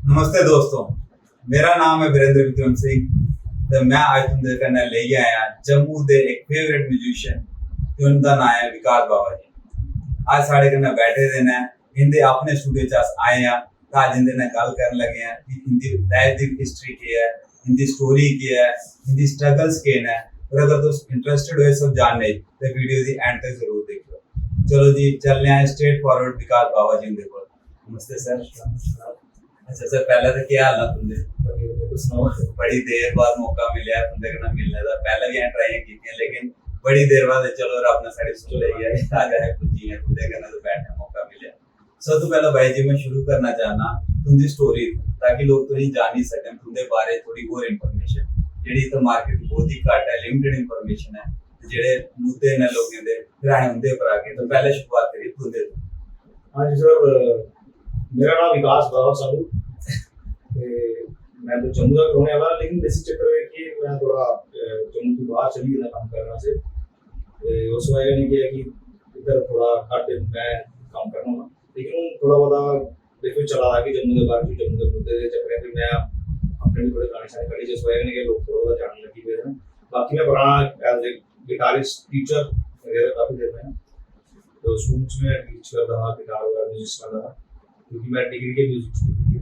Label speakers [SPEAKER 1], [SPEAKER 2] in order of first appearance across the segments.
[SPEAKER 1] नमस्ते दोस्तों, मेरा नाम है वीरेंद्र विक्रम सिंह ਤੇ ਮੈਂ ਅੱਜ ਤੁਹਾਡੇ ਕਨੇ ਲੈ ਆਇਆ ਜੰਮੂ ਦੇ ਇੱਕ ਫੇਵਰਿਟ ਮਿਊਜ਼ੀਸ਼ੀਅਨ ਜਿਨ੍ਹਾਂ ਦਾ ਨਾਮ ਹੈ ਵਿਕਾਸ ਬਾਵਾ ਜੀ। ਅੱਜ ਸਾਡੇ ਕਨੇ ਬੈਠੇ ਦੇ ਨੇ ਇਹਦੇ ਆਪਣੇ ਸਟੂਡੀਓ ਚ ਆਏ ਆ ਤਾਂ ਜਿੰਦੇ ਨਾਲ ਗੱਲ ਕਰਨ ਲੱਗੇ ਆ ਕਿ हिंदी लाइफ ਦੀ ਹਿਸਟਰੀ ਕੀ ਹੈ, हिंदी स्टोरी ਕੀ ਹੈ, हिंदी स्ट्रगल्स ਕੀ ਨੇ। और अगर तुम इंटरेस्टेड हो सब जानने तो वीडियो दी एंड तक जरूर देखो। चलो जी चलने आए स्ट्रेट फॉरवर्ड विकास बावा जी उनके को। नमस्ते सर। अच्छा सर, पहले तो क्या हाल है तुंदे? बड़ी देर बाद मौका मिला तुंदे कन्नै मिलने दा। पहले भी ट्राई कीतियां लेकिन बड़ी देर बाद चलो रब ने साडी सुन लई है, ताजा है पुजी है तुंदे कन्नै तो बैठने मौका मिला। सब तो पहले भाई जी मैं शुरू करना चाहना तुंदी स्टोरी ताकि लोग तुझे जान ही सकें तुंदे बारे थोड़ी और इंफॉर्मेशन जेडी तो मार्केट बहुत ही घट है, लिमिटेड इंफॉर्मेशन है जेडे मुद्दे ने लोगों दे ग्रहण उनदे पर आके। तो पहले शुरुआत करिए तुंदे तो।
[SPEAKER 2] हाँ जी सर, मेरा नाम विकास बावा साहू मैं तो जम्मू का रहने वाला, लेकिन बेसिक चक्कर है कि मैं थोड़ा जम्मू तो बाहर चली गया काम करना से उस वजह नहीं किया कि इधर थोड़ा घट मैं काम करना हूँ, लेकिन थोड़ा बहुत देखो चला रहा कि जम्मू के बाहर जम्मू के मुद्दे चक्कर में मैं अपने भी थोड़े गाने शाने करी जिस वजह नहीं कि लोग थोड़ा जानने लगी हुए हैं। बाकी मैं पुराना एज ए गिटारिस्ट टीचर वगैरह काफ़ी देर में तो स्कूल्स में टीच कर रहा, गिटार वगैरह म्यूजिक कर रहा, क्योंकि मैं डिग्री के म्यूजिक की थी।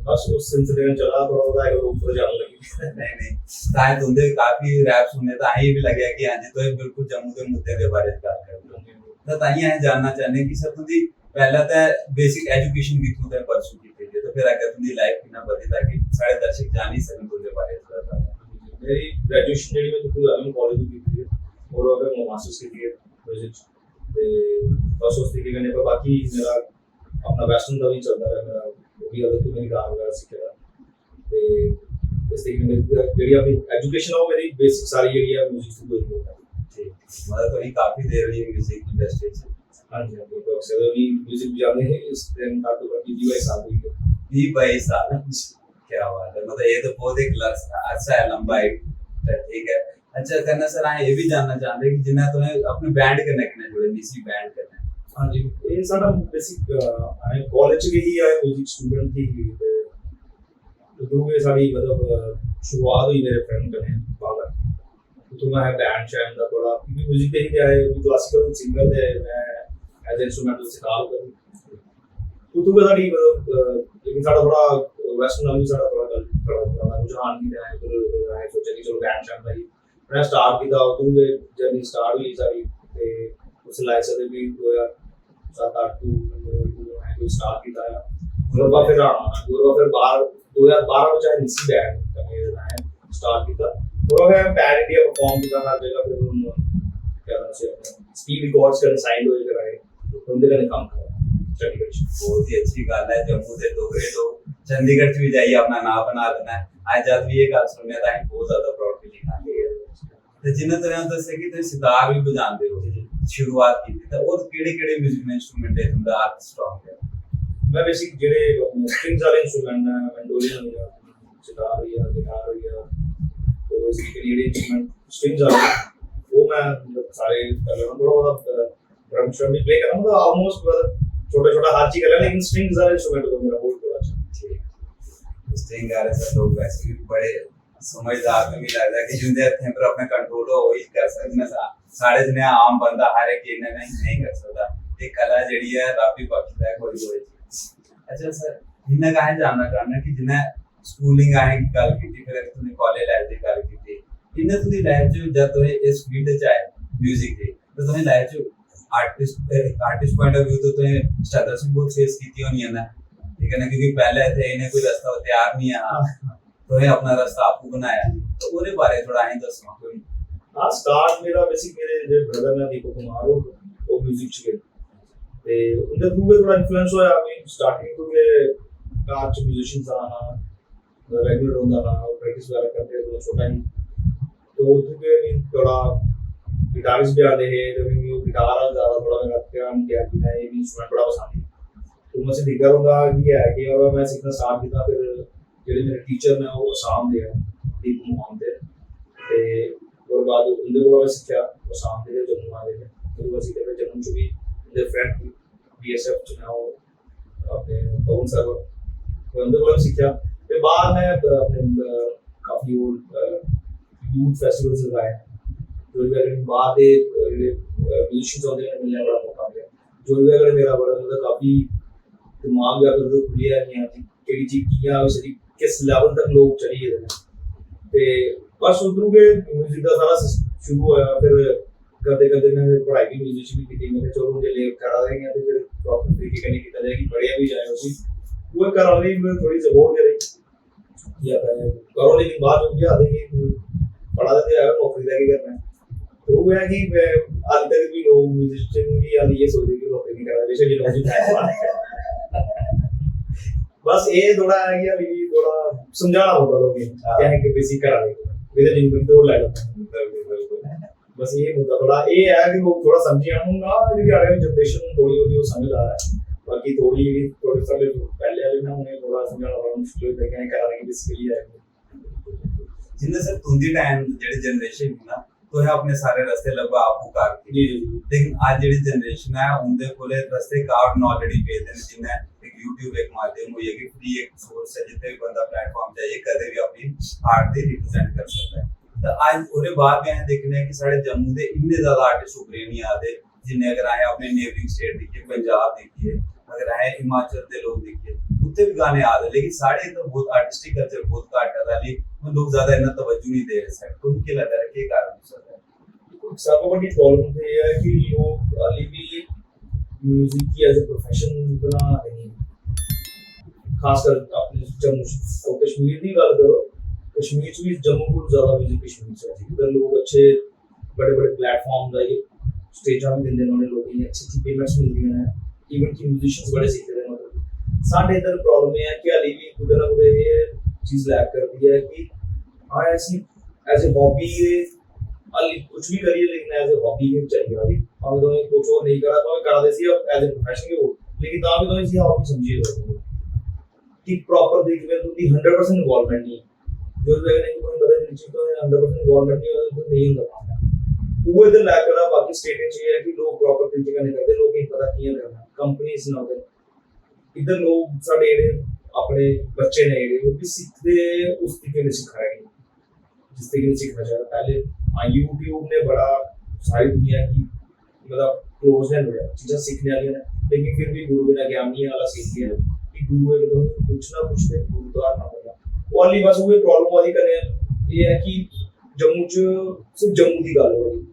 [SPEAKER 2] बस उस सिलसिले में चला थोड़ा होता है ऊपर जाने लगी।
[SPEAKER 1] नहीं ताए तुंदे काफी रैप सुनने तो आई भी लगे कि हां जी तो बिल्कुल जम्मू के मुद्दे के बारे में बात कर रहे हो। तो ताई है जानना चाहने कि सर तुंदी पहला तो बेसिक एजुकेशन कितों तक परसू की थी, तो फिर अगर तुंदी लाइफ कितना बदी ताकि सारे दर्शक जान ही सकें तुंदे बारे में थोड़ा।
[SPEAKER 2] मेरी ग्रेजुएशन जेडी में तो मैं कॉलेज में की थी और अगर मैं मास्टर्स की थी म्यूजिक ते बस उस तरीके करने पर बाकी मेरा अपना वेस्टर्न का भी चलता रहा मेरा भी अगर तो मेरी कार वगैरह सीख रहा ते इस तरीके में जेडी अपनी एजुकेशन हो मेरी बेसिक सारी जेडी है म्यूजिक से कोई नहीं है। ठीक मतलब तो ही काफी देर हुई म्यूजिक इंडस्ट्री से। हां जी तो अक्सर भी म्यूजिक बजाने हैं इस दिन का तो कभी 22 साल हुई है। 22 साल क्या बात है, मतलब ये तो बहुत एक अच्छा है लंबा एक। ठीक है। अच्छा करना सर आए ये भी जानना चाहते कि जिन्हें तुम्हें अपने बैंड करने के जुड़े नीसी बैंड करने। हाँ जी ये सारा बेसिक आई कॉलेज के ही आए म्यूजिक स्टूडेंट थी तो दो में सारी मतलब शुरुआत हुई मेरे फ्रेंड करने बाहर तो मैं बैंड शायद का थोड़ा क्योंकि म्यूजिक के ही आए क्लासिकल सिंगर थे, मैं एज इंस्ट्रूमेंटल सिखा कर तो सारी मतलब लेकिन सारा थोड़ा वेस्टर्न भी सारा थोड़ा रुझान भी रहा है तो आए सोचा कि चलो बैंड शायद भाई मैं स्टार्ट किया तो जर्नी स्टार्ट हुई सारी उस लाइक से भी 2007-8 तो स्टार्ट किया है और फिर 2012 में चाहे निसी बैंड करने स्टार्ट किया और मैं पैन इंडिया परफॉर्म किया हर जगह। फिर क्या नाम से स्पीड रिकॉर्ड्स का साइन हो कराए तो उनके लिए काम करा चंडीगढ़।
[SPEAKER 1] बहुत ही अच्छी बात है, जम्मू से डोगरे तो चंडीगढ़ भी जाइए अपना नाम बना देना है। आज जब भी ये गल सुनने ता बहुत ज्यादा प्राउड फीलिंग आती है। तो जिन्हें तरह दसे कि तुम सितार भी बजाते हो शुरुआत की थी तो और केड़े-केड़े म्यूजिक इंस्ट्रूमेंट है तुंदा हाथ स्ट्रांग है?
[SPEAKER 2] मैं बेसिक जेडे स्ट्रिंग्स वाले इंस्ट्रूमेंट है मैंडोलिन हो गया, सितार हो गया, गिटार हो गया, तो बेसिकली जेडे इंस्ट्रूमेंट स्ट्रिंग्स वाले वो मैं सारे कर रहा हूं। थोड़ा बहुत ड्रम भी प्ले कर रहा हूं, ऑलमोस्ट छोटा-छोटा हर चीज कर रहा हूं, लेकिन स्ट्रिंग्स वाले इंस्ट्रूमेंट तो मेरा बहुत थोड़ा अच्छा है।
[SPEAKER 1] स्ट्रिंग वाले सब लोग वैसे भी बड़े समझदार तो नहीं लगता कि जिंदे थे पर अपने कंट्रोल हो वही कर सकते हैं। साढ़े जिन्हें आम बंदा हर एक इन्हें नहीं कर सकता, एक कला जड़ी है रब ही बख्शता है कोई चीज। अच्छा सर इन्हें कहा जानना चाहना कि जिन्हें स्कूलिंग आए की गल की थी फिर तुमने कॉलेज लाइफ की गल की थी इन्हें तुमने लाइफ जो जब तुम्हें इस फील्ड च आए म्यूजिक की तो तुम्हें लाइफ जो आर्टिस्ट पॉइंट ऑफ व्यू तो तुम्हें स्ट्रगल्स भी बहुत फेस की होनी है ना, ठीक है ना, क्योंकि पहले थे इन्हें कोई रास्ता तैयार नहीं है तो है अपना रास्ता आपको बनाया तो ਉਹਦੇ ਬਾਰੇ ਥੋੜਾ ਐਂ ਦੱਸੋ ਕੋਈ।
[SPEAKER 2] हाँ स्टार्ट मेरा बेसिक मेरे जो ब्रदर ने दीपक कुमार वो म्यूजिक च गए ते उनके थ्रू में थोड़ा इन्फ्लुएंस होया मैं स्टार्टिंग तो के कार च म्यूजिशियंस आना रेगुलर होता ना प्रैक्टिस वगैरह करते तो छोटा ही तो उधर के थोड़ा गिटारिस्ट भी आते हैं तो मैं गिटार ज्यादा थोड़ा मेरा ध्यान दिया कि मैं ये इंस्ट्रूमेंट बड़ा पसंद है तो मुझसे दिक्कत होता कि है कि और मैं सीखना स्टार्ट किया फिर ਜਿਹੜੇ ਮੇਰੇ ਟੀਚਰ ਨੇ ਉਹ ਆਸਾਮ ਦੇ ਆ ਦੀਪ ਮੁਹੰਮਦ ਤੇ और बाद उनके को सिक्ख्या वो सामने ਦੇ ਜੰਮੂ ਆਦੇ ਨੇ ਉਹ ਅਸੀਂ ਕਹਿੰਦੇ ਜੰਮੂ ਚ ਵੀ ਦੇ ਫਰੈਂਡ बीएसएफ चुनाव अपने पवन सर उंदे कोलों सीखा ते बाद मैं अपने काफी यूथ फेस्टिवल्स लगाए जो भी अगर बाहर दे जेह्ड़े म्यूजिशियंस होंदे ने मिलने बड़ा मौका मिलेआ जो भी अगर मेरा बड़ा मतलब काफी दिमाग भी अगर खुलिया कि हाँ केह्ड़ी चीज कि'यां होई सकदी किस लेवल तक लोग चली गेदे न ते बस उद्धरों गै म्यूजिक दा सारा शुरू होया फिर करदे करदे मैं पढ़ाई भी म्यूजिक च भी कीती मैं चलो जेल्लै करा दे हैं ते फिर प्रॉपर तरीके कन्नै कीता जाए कि पढ़ेआ भी जाए उसी वो घर वाले भी थोड़ी सपोर्ट करे या करो लेकिन बाद में क्या आते कि पढ़ा देते हैं नौकरी लगे करना है तो वो है कि आज तक भी लोग म्यूजिशियन की याद ये सोचते कि नौकरी नहीं कर रहा बेशक जिन्होंने टाइम बस ये थोड़ा है कि अभी थोड़ा समझाना होता लोगों को क्या है कि बेसिक करा देंगे मेरे दिन में तोड़ लाएगा बस ये मुद्दा थोड़ा ये है कि लोग थोड़ा समझिए हम ना जो आ रहे जनरेशन थोड़ी होती है वो समझ आ रहा है बाकी थोड़ी समय पहले वाले ना उन्हें थोड़ा समझाना बड़ा मुश्किल होता है क्या करा रहे हैं बेसिकली है
[SPEAKER 1] जिंदे सर तुंदी टाइम जेह्ड़ी जनरेशन ही ना तो है अपने सारे रास्ते लगभग आपको कार
[SPEAKER 2] जी
[SPEAKER 1] लेकिन आज जेह्ड़ी जनरेशन है उनके कोले रास्ते कार्ड ऑलरेडी पेदे ने जिन्हें एक YouTube एक माध्यम हो कि फ्री एक सोर्स है जिथे भी बंदा प्लेटफॉर्म चाहिए कदे भी अपनी आर्ट दे रिप्रेजेंट कर सकता है तो आज ओरे बाद भी असें देखने कि साढ़े जम्मू दे इन्ने ज्यादा आर्टिस्ट उभरे नहीं आते जिन्हें अगर असें अपने नेबरिंग स्टेट दिखिए पंजाब देखिए अगर असें हिमाचल के लोग देखिए उत्थे भी गाने आ रहे लेकिन साढ़े तो बहुत आर्टिस्टिक कल्चर बहुत घट है ताली लोग ज्यादा इतना तवज्जो नहीं दे रहे तो क्या लगता है क्या कारण हो सकता है
[SPEAKER 2] सबसे बड़ी प्रॉब्लम तो ये है कि लोग अभी भी म्यूजिक की एज ए प्रोफेशन बना रहे हैं खासकर अपने जम्मू और कश्मीर की गल करो कश्मीर च भी जम्मू को ज्यादा म्यूजिक कश्मीर से है इधर लोग अच्छे बड़े बड़े प्लेटफॉर्म जाइए स्टेजां भी दिंदे ने लोगों ने अच्छी पेमेंट्स मिलती हैं इवन कि म्यूजिशियंस बड़े सीखते हैं मतलब साढ़े इधर प्रॉब्लम ये है कि अभी भी कुछ ना कुछ ये चीज लैक करती है कि हाँ ऐसी एज ए हॉबी अली कुछ भी करिए लेकिन एज ए हॉबी ही चाहिए अभी हम तो कुछ और नहीं करा तो करा देसी अब एज ए प्रोफेशन के वो लेकिन ता भी तो इसी हॉबी समझिए कि प्रॉपर देखिए तो 100% इन्वॉल्वमेंट नहीं जो भी अगर कोई पता नहीं चीज तो 100% इन्वॉल्वमेंट नहीं होता तो नहीं होता वो इधर लैक करा बाकी स्टेट में चाहिए कि लोग प्रॉपर तरीके का नहीं करते लोग नहीं पता किया करना कंपनीज ना होते इधर लोग साडे अपने बच्चे ने वो भी सीखते उस तरीके में सिखाएंगे जिस तरीके से सीखना चाहिए पहले हाँ यूट्यूब ने बड़ा सारी दुनिया की मतलब क्लोज है चीजें सीखने वाली है लेकिन फिर भी गुरु बिना ज्ञान नहीं वाला सीख गया कि गुरु एकदम कुछ ना कुछ तो गुरु तो आना पड़ेगा वो वाली बस वो प्रॉब्लम वाली कर रहे हैं ये है कि जम्मू च सिर्फ जम्मू की गल हो रही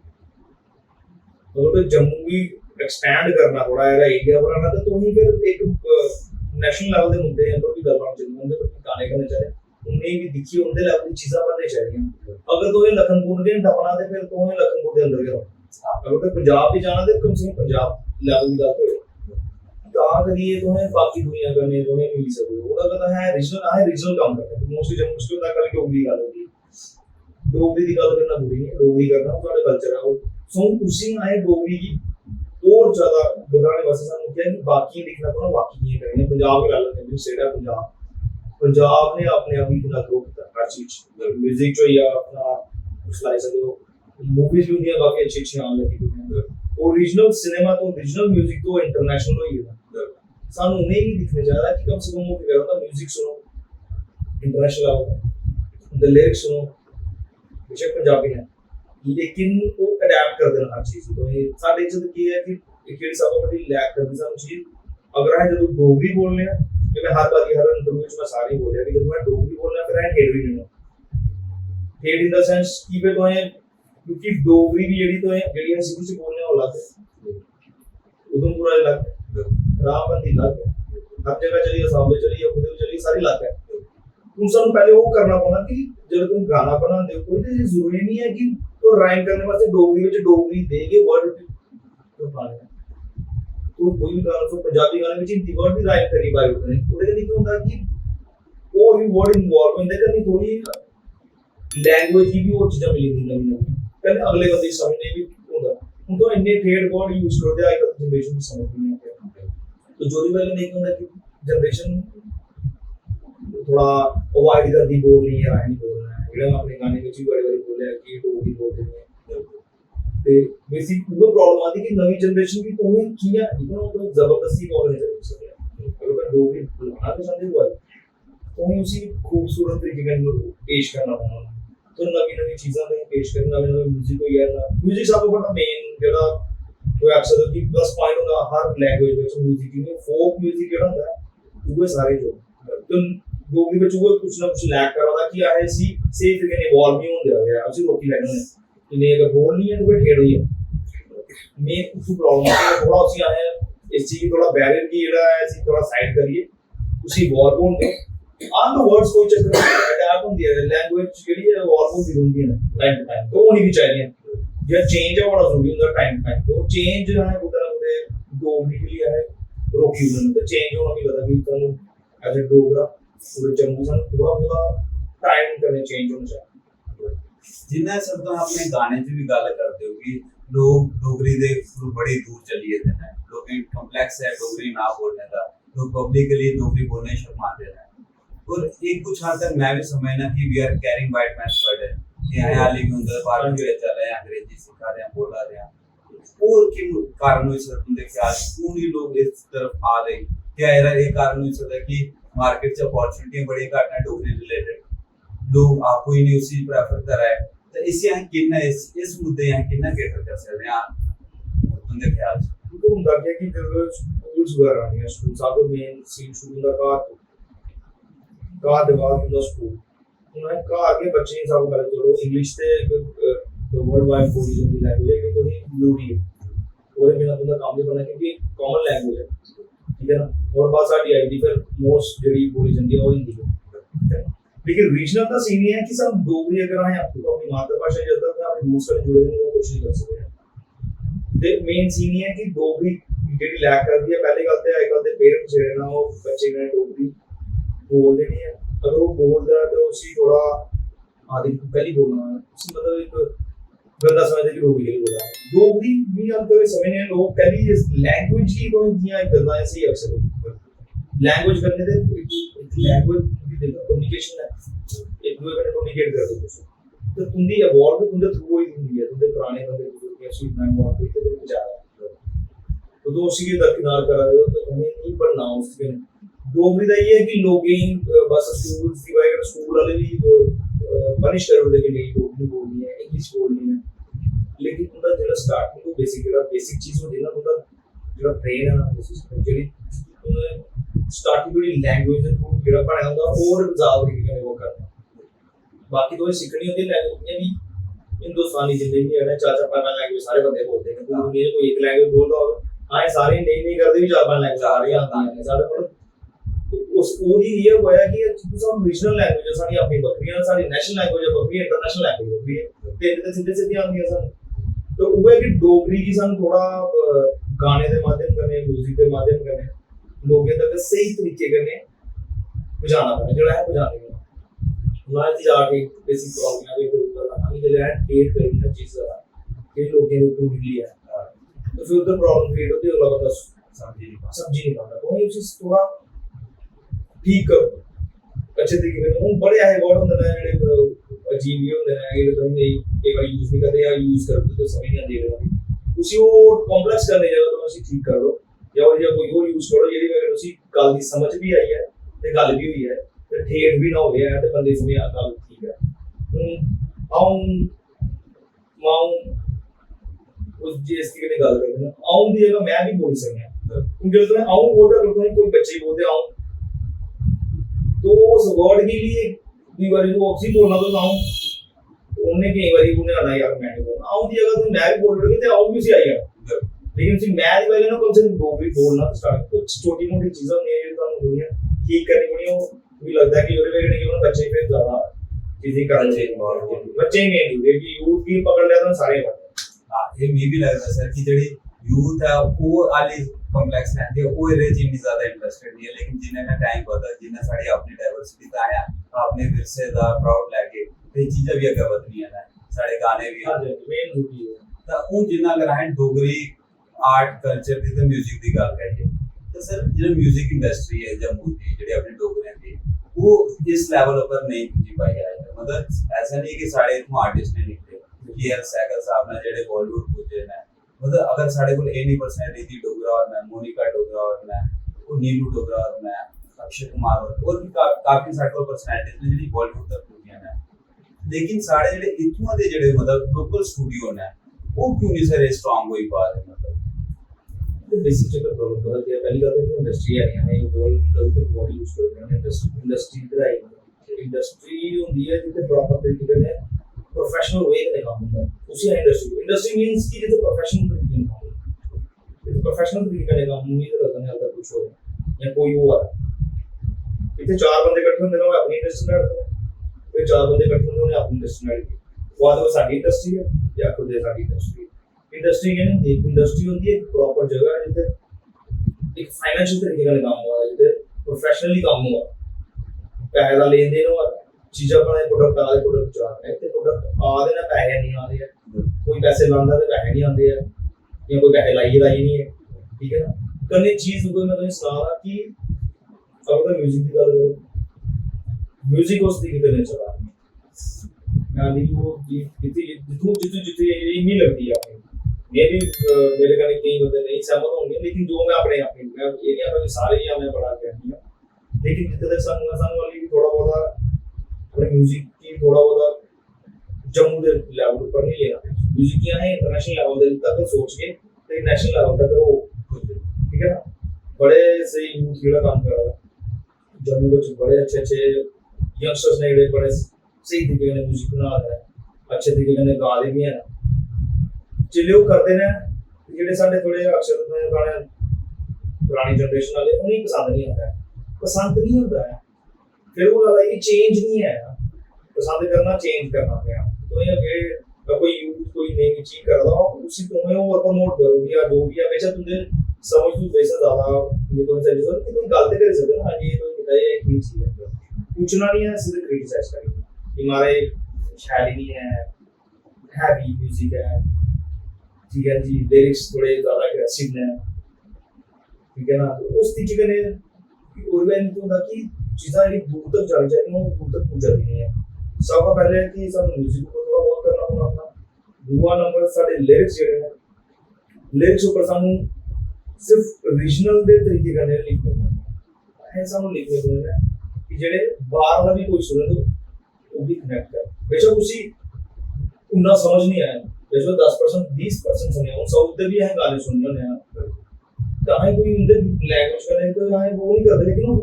[SPEAKER 2] अगर तो जम्मू भी एक्सपैंड करना थोड़ा एरिया बनाना तो ही फिर एक नेशनल लेवल के मुद्दे हैं पर भी गल होनी चाहिए उनके पर गाने करने चाहिए उन्हें भी दिखी उनके लेवल की चीजें बननी चाहिए अगर तो ये लखनपुर के टपना दे फिर तो ये लखनपुर के अंदर गया अगर तो पंजाब भी जाना दे कम से कम पंजाब लेवल की गल होए ता करिए तो है बाकी दुनिया करने तो है मिल सकते हो अगर है रीजनल काम करते हैं मोस्टली जम्मू से होता कल डोगरी गल होगी डोगरी की गल करना बुरी नहीं डोगरी करना साडा कल्चर है वो सो उसी आए डोगरी की और ज्यादा बताने वास्ते सानू क्या है कि बाकी लिखना पड़ा बाकी नहीं करेंगे पंजाब की गल करते हैं स्टेट है पंजाब ने अपने आप इतना ग्रो किया हर चीज म्यूजिक जो या अपना लाई सकते हो मूवीज भी उनकी काफी अच्छी अच्छी आने लगी दुनिया ओरिजिनल सिनेमा तो ओरिजिनल म्यूजिक तो इंटरनेशनल हो गया सानू उन्हें ही दिखने जा रहा है कि कम से कम वो क्या होता म्यूजिक सुनो इंटरनेशनल आओ द लिरिक्स सुनो बेशक पंजाबी है लेकिन वो अडैप्ट कर देना हर चीज तो ये साडे च की है कि एक जेडी सब बड़ी लैक करनी सानू चीज अगर है जब डोगरी बोलने हैं मैं हर बार हर इंटरव्यू में सारी बोल रहा कि जब मैं डोगरी बोलना फिर है हेड भी नहीं हेड इन द सेंस कि पे तो है क्योंकि डोगरी भी जेडी तो है जेडी हम सिंपल से बोलने वाला है उधमपुर अलग रामबंदी अलग हर जगह चलिए सामने चलिए उधर चलिए सारी अलग है उन सब पहले वो करना पड़ा कि जब तुम गाना बनाते हो कोई तो जरूरी नहीं है कि तो राइम करने वास्ते डोगरी में डोगरी देके वर्ड तो पाने तो कोई भी गाना तो पंजाबी गाने में हिंदी वर्ड भी राइम करी बाय होते हैं ਉਹਦੇ ਲਈ ਕੀ ਹੁੰਦਾ ਕਿ और भी वर्ड इन्वॉल्व होते हैं कि थोड़ी लैंग्वेज की भी और चीजें मिली थी नवी पहले अगले बंदे समझ नहीं भी होता ਹੁਣ तो ਇੰਨੇ ठेठ वर्ड यूज करते हैं आज जनरेशन की समझ नहीं आती तो जो भी वाले नहीं होता कि जनरेशन थोड़ा अवॉइड कर दी बोल नहीं है नहीं बोलना है ਜਿਹੜਾ ਆਪਣੇ ਗਾਣੇ ਵਿੱਚ ਵੀ ਬੜੇ ਬੜੇ ਬੋਲਿਆ ਕਿ ਡੋਗਰੀ ਬੋਲਦੇ ਨੇ ਤੇ ਬੇਸਿਕ ਉਹ ਪ੍ਰੋਬਲਮ ਆਦੀ ਕਿ ਨਵੀਂ ਜਨਰੇਸ਼ਨ ਦੀ ਤੋਂ ਹੀ ਕੀ ਹੈ ਇਹਨਾਂ ਨੂੰ ਜ਼ਬਰਦਸਤੀ ਬੋਲਣੇ ਚਾਹੀਦੇ ਅगर मैं डोगरी बुलाना तो चाहते हुआ तो ही उसी खूबसूरत तरीके का पेश करना होना, तो नवी नवी चीज़ां नहीं पेश करना, नवे नवे म्यूजिक को यार ना म्यूजिक सब बड़ा मेन जेड़ा कोई अक्सर की प्लस पॉइंट होता हर लैंग्वेज में म्यूजिक में फोक म्यूजिक जेड़ा होता है वो सारे जो तो डोगरी में वो कुछ ना कुछ लैक कर रहा कि है सी से तरीके ने इवॉल्व नहीं होंदे आ गया उसी रोकी लगने इन्हें अगर बोल नहीं है तो फिर ठेड़ हुई है मेन कुछ प्रॉब्लम है थोड़ा उसी आए इस चीज की थोड़ा बैरियर की जेड़ा है इसी थोड़ा साइड करिए उसी इवॉल्व होंदे ऑन द वर्ड्स कोई चक्कर नहीं अडैप्ट होंदी है लैंग्वेज जेडी है इवॉल्व होंदी रहंदी है टाइम टू टाइम तो होनी भी चाहिए जो चेंज है बड़ा जरूरी होता है टाइम टू टाइम तो चेंज जो है उधर उधर डोगरी के लिए है रोकी हुई तो चेंज होना भी पता भी तुम एज ए डोगरा पूरे जम्मू से थोड़ा बहुत टाइम करने चेंज होना चाहिए
[SPEAKER 1] जिन्ना सब तो अपने गाने च भी गल करते हो कि लोग डोगरी दे बड़ी दूर चलिए थे ना लोग कॉम्प्लेक्स है डोगरी ना बोलने का लोग पब्लिकली डोगरी बोलने शर्माते हैं और एक कुछ हद तक मैं भी समझना कि we are carrying white man burden कि हाल ही में उधर बाहर भी चल रहे हैं अंग्रेजी सिखा रहे हैं बोला रहे हैं और किन कारणों से तुम ख्याल क्यों नहीं लोग इस तरफ आ रहे क्या ये कारण हो सकता है कि मार्केट से अपॉर्चुनिटी बड़ी घट है डोगरी रिलेटेड लोग आपको ही नहीं उसी प्रेफर कर रहा है तो इस यहाँ कितना इस मुद्दे यहाँ कितना कैटर कर सकते हैं तुम ख्याल से
[SPEAKER 2] तो ਹੁੰਦਾ ਕਿ ਸਕੂਲਸ ਵਗੈਰਾ ਨੇ ਸਕੂਲ ਸਭ ਤੋਂ ਮੇਨ ਸੀਨ ਸ਼ੁਰੂ ਦਾ ਕਾਰ ਦੇ ਬਾਅਦ ਦਾ ਸਕੂਲ ਉਹਨਾਂ ਕਾਰ ਕੇ ਬੱਚੇ ਸਭ ਗੱਲ ਚਲੋ ਇੰਗਲਿਸ਼ ਤੇ ਵਰਲਡ ਵਾਈਡ ਬੋਲੀ ਜਾਂਦੀ ਲੈਂਗੁਏਜ ਹੈ ਕੋਈ ਜ਼ਰੂਰੀ ਹੈ ਉਹਦੇ ਬਿਨਾਂ ਬੰਦਾ ਕੰਮ ਨਹੀਂ ਬਣਨਾ ਕਿਉਂਕਿ ਕਾਮਨ ਲੈਂਗੁਏਜ ਹੈ ਠੀਕ ਹੈ ਨਾ और बात साडी आई थी फिर मोस्ट जेडी बोली जाती है वो हिंदी है लेकिन रीजनल का सीन ये है कि सब डोगरी अगर आए आपको अपनी मातृभाषा जब तक अपने रूट्स से जुड़े रहने की कोशिश कर सकते हैं मेन सीन ये है कि डोगरी जेडी लैक कर दी है पहली गल ते आजकल दे पेरेंट्स जेडे ना वो बच्चे ने डोगरी बोलते नहीं है अगर वो बोलता है तो उसी थोड़ा आदि पहली बोलना है उसी मतलब एक गंदा समझते कि डोगरी के बोला डोगरी भी हम तो समझने लोग पहली लैंग्वेज की कोई दिया गंदा ऐसे ही अक्सर लैंग्वेज करने दे लैंग्वेज की देखो कम्युनिकेशन है एक दूसरे का कम्युनिकेट करते हो तो तुम दी इवॉल्व तुम दे थ्रू ही हुंदी है तुम दे पुराने बंदे बुजुर्ग के अच्छी ना इवॉल्व करते तो जा रहा है तो उसी के दरकिनार करा रहे हो तो तुम्हें नहीं बनना उसके डोगरी का ये है कि लोग बस स्कूल की वजह स्कूल वाले भी पनिश कर रहे कि नहीं डोगरी बोलनी है इंग्लिश बोलनी है लेकिन उनका जो स्टार्टिंग को बेसिक चीज होती है ना उनका जो ब्रेन है ना जेडी स्टार्टिंग वाली लैंग्वेज को जेड़ा पढ़ा होगा और रिजॉल्व करके वो करना बाकी तो सीखनी होती है लैंग्वेज भी हिंदुस्तानी जिंदगी है ना चार पांच लैंग्वेज सारे बंदे बोलते हैं दुनिया कोई एक लैंग्वेज बोल रहा होगा हाँ सारे नहीं करते भी चार पांच लैंग्वेज आ रही आती हैं सारे मतलब उस पूरी ये हुआ है कि सब रीजनल लैंग्वेज है सारी अपनी बकरी है सारी नेशनल लैंग्वेज है बकरी इंटरनेशनल लैंग्वेज बकरी है तेरे सीधे सीधे आती है सन तो वो है कि डोगरी की सन थोड़ा गाने के माध्यम कने म्यूजिक के माध्यम कने लोगों तक सही तरीके कने पहुंचाना पड़े जेड़ा है पहुंचाने का ना जी जाके बेसिक प्रॉब्लम है तो हम जो है डेट करना चीज है कि लोगों को टूट लिया है तो फिर उधर प्रॉब्लम क्रिएट होती है अगला बंदा समझ नहीं पाता तो ये चीज थोड़ा ठीक करो अच्छे तरीके से हम बड़े आए वर्ड होंगे ना जेडे अजीब भी होंगे ना ये तो नहीं एक बार यूज नहीं करते या यूज करते तो समझ नहीं दे रहे उसी वो कॉम्प्लेक्स करने जगह तो उसी ठीक कर लो या कोई और यूज करो जेडी अगर उसी गल की समझ भी आई है ते गल भी हुई है ते ठेठ भी ना हो गया है ते बंदे समझ आ गल ठीक है आऊं माऊं उस जिस की ने गल करते हैं आऊं दी जगह मैं भी बोल सकता हूं क्योंकि तो आऊं बोलता करता हूं कोई बच्चे बोलते आऊं तो उस वर्ड के लिए कई बार वो ऑक्सी बोलना तो आऊं उन्हें कई बार उन्हें आना यार मैं बोलना आऊं दी जगह तो मैं भी बोल रही थी आऊं भी से आई है लेकिन फिर मैं दी वजह ना कम से कम डोगरी बोलना स्टार्ट कुछ छोटी मोटी चीजें नहीं है तो दुनिया ठीक करनी पड़ी हो मुझे लगता है कि और वजह नहीं कि बच्चे फिर ज्यादा चीजें कर चाहिए बच्चे नहीं है कि यूथ की पकड़ लिया तो सारे
[SPEAKER 1] हां ये मी भी लगता है सर कि जेडी यूथ है वो आली कॉम्प्लेक्स रहती है वो रे जिन्नी ज्यादा इंटरेस्टेड नहीं है लेकिन जिन्हें ना टाइम पता जिन्हें साड़ी अपनी डाइवर्सिटी का आया अपने विरसे दा प्राउड लेके ये चीजें भी अगर बदनी है ना सारे गाने भी
[SPEAKER 2] हां मेन ड्यूटी है
[SPEAKER 1] तो उन जिन्ना अगर है डोगरी आर्ट कल्चर दी ते म्यूजिक दी गल करिए तो सर जो म्यूजिक इंडस्ट्री है जम्मू की जेडी अपनी डोगरे दी वो इस लेवल पर नहीं पहुंची पाई है मतलब ऐसा नहीं कि सारे इतने आर्टिस्ट ने निकले कि यार सैगल साहब ने जेडे बॉलीवुड पूजे ने मतलब अगर साढ़े को 80% रीति डोगरा और मैं मोनिका डोगरा और मैं वो नीलू डोगरा और मैं अक्षय कुमार और भी काफी सारे कोई पर्सनालिटीज ने जेडी बॉलीवुड तक पहुंचियां ने, लेकिन साढ़े जेडे इत्थुआं दे जेडे मतलब लोकल स्टूडियो ने वो क्यों नहीं सर स्ट्रांग होई पा रहे मतलब
[SPEAKER 2] बेसिक चक्कर प्रॉब्लम पता क्या पहली बात है इंडस्ट्री है नहीं वर्ल्ड गलत बॉडी यूज कर रहे हैं इंडस्ट्री इधर आई इंडस्ट्री होती है जिसे प्रॉपर तरीके से प्रोफेशनल वे में काम होता है उसी इंडस्ट्री मींस कि जिसे प्रोफेशनल तरीके से काम होता है प्रोफेशनल तरीके से काम नहीं करता है अगर कुछ हो या कोई हुआ इतने चार बंदे इकट्ठे होंगे ना अपनी इंडस्ट्री में लड़ते हैं फिर चार बंदे इकट्ठे होंगे उन्हें अपनी इंडस्ट्री में लड़ते वो तो साडी इंडस्ट्री है या खुद साडी इंडस्ट्री कहने एक इंडस्ट्री होती है प्रॉपर जगह है जिसे एक फाइनेंशियल तरीके का काम हुआ है जिसे प्रोफेशनली काम हुआ पैसे का लेन देन हुआ चीज़ें बनाए प्रोडक्ट आ रहे प्रोडक्ट जा रहे हैं प्रोडक्ट आ रहे ना पैसे नहीं आ रहे हैं कोई पैसे लाता तो पैसे नहीं आते हैं या कोई पैसे लाइए नहीं है ठीक है ना कल एक चीज़ मैं तुम्हें सुना रहा कि अगर म्यूजिक की गल करो म्यूजिक उस तरीके से चला यानी वो जितनी नहीं लगती है ये भी मेरे का कई बंदे नहीं सहमत होंगे लेकिन जो मैं अपने मैं ये नहीं अपने सारे ही हमें बड़ा कहनी है लेकिन जितने तक संग वाली भी थोड़ा बहुत अपने म्यूजिक की थोड़ा बहुत जम्मू के लेवल पर नहीं लेना म्यूजिक की है इंटरनेशनल लेवल तक सोच के तो नेशनल लेवल तक वो ठीक है ना बड़े सही यूथ जेड़ा काम कर रहा है जम्मू में बड़े अच्छे यंगस्टर्स ने जेड़े बड़े सही तरीके से म्यूजिक बना रहे हैं अच्छे तरीके से गा रहे भी हैं जिले वो करते हैं जेड़े साडे थोड़े अक्षर गाने पुरानी जनरेशन वाले उन्हें पसंद नहीं होता है फिर वो गल है चेंज नहीं है पसंद करना चेंज करना है तो ये कोई यूथ कोई नई चीज कर रहा हो उसी तुम्हें वो प्रमोट करो या जो भी है वैसे तुझे समझ तू वैसा ज्यादा ये तो सही है कोई गलती कर सकते ना ये तो बताइए एक ही चीज है पूछना नहीं है सीधे क्रिटिसाइज करेंगे हमारे शायरी नहीं है हैवी म्यूजिक है ठीक है जी लिरिक्स थोड़े ज्यादा एग्रेसिव हैं ठीक है ना तो उस तरीके ने और मैं तो होता कि चीज़ें ये दूर तक जानी चाहिए वो दूर तक पहुंच जाती नहीं है सबका पहले है कि सब म्यूजिक को थोड़ा बहुत करना होगा अपना दूसरा नंबर साढ़े लिरिक्स जेडे हैं लिरिक्स ऊपर सानू सिर्फ रीजनल दे तरीके का नहीं लिखना है सानू लिखने को है कि जेडे बाहर वाला भी कोई सुने तो वो भी कनेक्ट कर बेशक उसी उन्ना समझ नहीं आया बेशक 10% 20% सुने उन सब भी है गाने सुनने हैं गाने कोई उनके लैंग्वेज का नहीं तो गाने वो नहीं करते लेकिन वो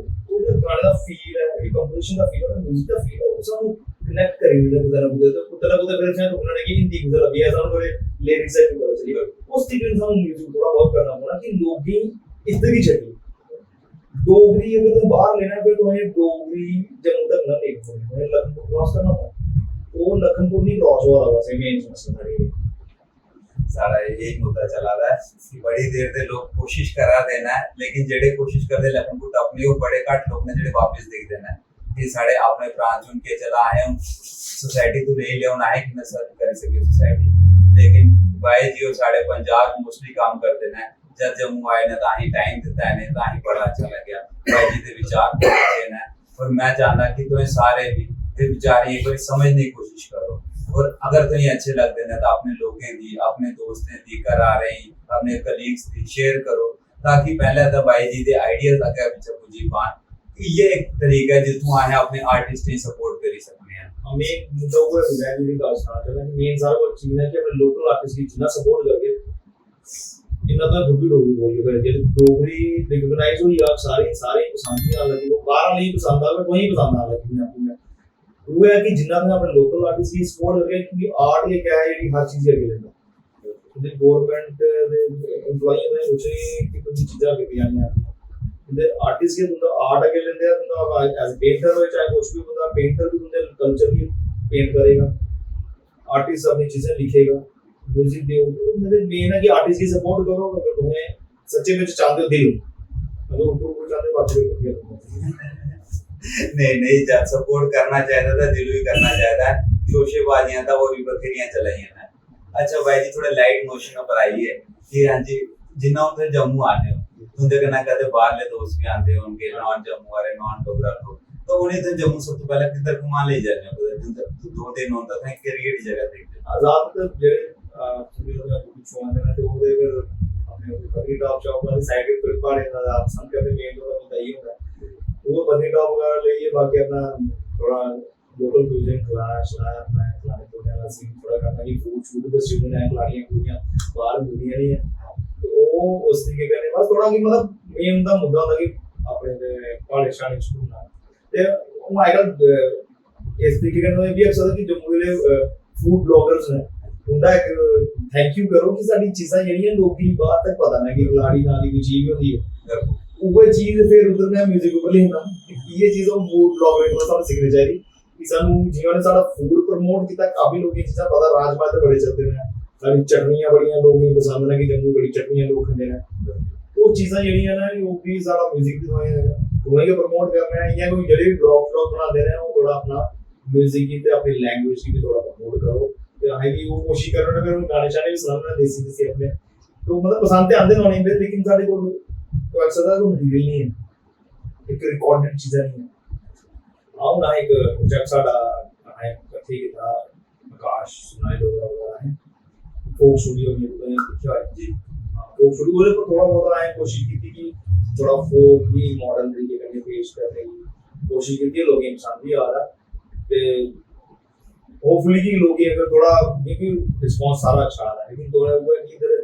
[SPEAKER 2] गाने का फील है कंपोजिशन का फील है म्यूजिक का फील है वो सब कनेक्ट करेंगे कुछ फिर से तो उन्होंने कि हिंदी गुजर अभी ऐसा थोड़े लिरिक्स है पता चली उस तरीके से हम म्यूजिक थोड़ा बहुत करना होगा कि लोग ही इतनी चाहिए डोगरी अगर तुम बाहर लेना है तो हमें डोगरी जम्मू तक ना लेके हमें लखनपुर क्रॉस करना होगा वो लखनपुर नहीं क्रॉस हुआ था वैसे मेन मसला है
[SPEAKER 1] सारा यही मुद्दा चला रहा है कि बड़ी देर से लोग कोशिश करा देना है लेकिन जेडे कोशिश करते लखनपुर अपने को बड़े घट लोग ने जेडे वापस देख देना है कि साढ़े अपने प्रांत चुन के चला आए हम सोसाइटी तो ले लेना है कि मैं सर्व कर सके सोसाइटी लेकिन भाई जी और साढ़े पंजाब मोस्टली काम कर देना है जब जम्मू आए ना ताही टाइम देता है नहीं ताही बड़ा अच्छा लग गया भाई जी के विचार देना है और मैं चाहना कि तुम्हें सारे भी विचार एक बार समझने की कोशिश करो और अगर तुम्हें अच्छे लगते हैं तो अपने लोगों दी अपने दोस्तों दी करा रहे अपने कलीग्स दी शेयर करो ताकि पहले तो भाई जी दे आइडियाज अगर पीछे पूजी पान ये एक तरीका है जितू आए अपने आर्टिस्ट ने सपोर्ट करी सकते हैं
[SPEAKER 2] हमें मुद्दा हुआ है वैल्यू का स्टार्ट है मेन सारा वो चीज है कि अपने लोकल आर्टिस्ट की जितना सपोर्ट करके इतना तो खुद भी डोगरी बोल के करके डोगरी रिकॉग्नाइज हुई आप सारे सारे पसंद नहीं आ लगी वो बाहर नहीं पसंद आ वही पसंद आ लगी मैं आपको वो है कि जिन्ना में अपने लोकल आर्टिस्ट की सपोर्ट करके क्योंकि आर्ट ये क्या है ये हर चीज है अगले में द गवर्नमेंट दे एम्प्लॉई ने सोचे कि कुछ चीजें आगे भी आनी है द आर्टिस्ट के तुंदा आर्ट आगे लेंदे हैं तुंदा एज पेंटर हो चाहे कुछ भी तुंदा पेंटर भी तुंदे कल्चर की पेंट करेगा आर्टिस्ट अपनी चीजें लिखेगा म्यूजिक दे मतलब मेन है कि आर्टिस्ट की सपोर्ट करो अगर तुम्हें सच्चे में चाहते हो दिल अगर ऊपर चाहते हो बात करो
[SPEAKER 1] नहीं जब सपोर्ट करना चाहता था दिल भी करना चाहता है शोशेबाजियां था वो भी बथेरियां चलाई हैं अच्छा भाई जी थोड़ा लाइट मोशन पर आइए कि हां जी जिन्ना उधर जम्मू आने हो तुंदे कना कहते बाहर ले दोस्त भी आते हैं उनके नॉन जम्मू वाले नॉन डोगरा लोग तो उन्हें तो जम्मू सबसे पहले किधर घुमा ले जाने को दो दिन होता था क्रिएट जगह देखते
[SPEAKER 2] आजाद तो जेड़े कुछ होने ना तो वो अपने कभी टॉप शॉप वाली साइड पे पड़े ना आप संग करते मेन तो बताइए होगा वो पत्नीटॉप वगैरह ले ये बाकी अपना थोड़ा लोकल क्यूजिन खिलाया अपना खिलाने को वाला सीन थोड़ा करना कि फूड फूड तो स्टूडेंट है खिलाड़ियां कुड़ियां बाहर दुनिया नहीं है तो वो उस तरीके करने बस थोड़ा कि मतलब मेन ਦਾ ਮੁੱਦਾ ਹੁੰਦਾ ਕਿ ਆਪਣੇ ਦੇ ਕਾਲਜ ਸ਼ਾਨ ਸਕੂਲ ਨਾਲ ਤੇ ਉਹ ਆਈਕਲ ਇਸ ਤਰੀਕੇ ਨਾਲ ਵੀ ਅਕਸਰ ਕਿ ਜੰਮੂ ਦੇ ਫੂਡ ਬਲੌਗਰਸ ਨੇ ਹੁੰਦਾ ਇੱਕ ਥੈਂਕ ਯੂ ਕਰੋ ਕਿ ਸਾਡੀ ਚੀਜ਼ਾਂ ਜਿਹੜੀਆਂ ਲੋਕੀ ਬਾਹਰ ਤੱਕ ਪਤਾ ਨਾ ਕਿ ਖਿਲਾੜੀ ਨਾਲ ਦੀ ਕੋਈ ਚੀਜ਼ ਹੁੰਦੀ ਹੈ ਉਹ ਚੀਜ਼ ਫਿਰ ਉਧਰ ਮੈਂ 뮤직 ਉੱਪਰ ਲਿਖਦਾ ਕਿ ਇਹ ਚੀਜ਼ ਉਹ ਫੂਡ ਬਲੌਗਰ ਨੂੰ ਸਾਨੂੰ ਸਿੱਖਣੀ ਚਾਹੀਦੀ ਕਿ ਸਾਨੂੰ ਜਿਵੇਂ ਨੇ ਸਾਡਾ ਫੂਡ ਪ੍ਰਮੋਟ ਕੀਤਾ ਕਾਫੀ ਲੋਕੀ ਚੀਜ਼ਾਂ ਪਤਾ ਰਾਜਮਾ ਤੇ ਬੜੇ ਚੱਲਦੇ ਨੇ ਸਾਡੀ ਚਟਨੀਆਂ ਬੜੀਆਂ ਲੋਕ ਨੂੰ ਪਸੰਦ ਨੇ ਕਿ ਜੰਮੂ ਬੜੀ ਚਟਨੀਆਂ ਲੋਕ ਖਾਂਦੇ ਨੇ ਉਹ ਚੀਜ਼ਾਂ ਜਿਹੜੀਆਂ ਨੇ ਉਹ ਵੀ ਸਾਡਾ 뮤직 ਦੀ ਦੋਵੇਂ ਕੇ ਪ੍ਰਮੋਟ ਕਰਨਾ ਹੈ ਜਾਂ ਕੋਈ ਜਿਹੜੇ ਬਲੌਗ ਬਣਾਉਂਦੇ ਨੇ ਉਹ ਥੋੜਾ ਆਪਣਾ 뮤직 की ਤੇ ਆਪਣੀ ਲੈਂਗੁਏਜ की भी थोड़ा प्रमोट करो ਤੇ ਆਹੀ ਵੀ ਉਹ ਕੋਸ਼ਿਸ਼ ਕਰੋ ਨਾ ਕਿ ਉਹ ਗਾਣੇ ਚਾਣੇ ਵੀ ਸੁਣਨਾ ਦੇਸੀ ਦੇਸੀ ਆਪਣੇ तो मतलब पसंद तो आते होने पे लेकिन साढ़े को अक्सर का कोई मटेरियल नहीं है एक रिकॉर्डेड चीज़ नहीं है आओ ना एक प्रोजेक्ट साड़ा है कथी की था आकाश सुनाई दो रहा है फोक स्टूडियो में तो क्या है जी फोक स्टूडियो वाले पर थोड़ा बहुत आए कोशिश की थी कि थोड़ा फोक भी मॉडर्न तरीके करने पेश करने की कोशिश की थी लोग पसंद भी आ रहा ते होपफुली कि लोग अगर थोड़ा क्योंकि रिस्पांस सारा अच्छा आ रहा है लेकिन थोड़ा वो है कि इधर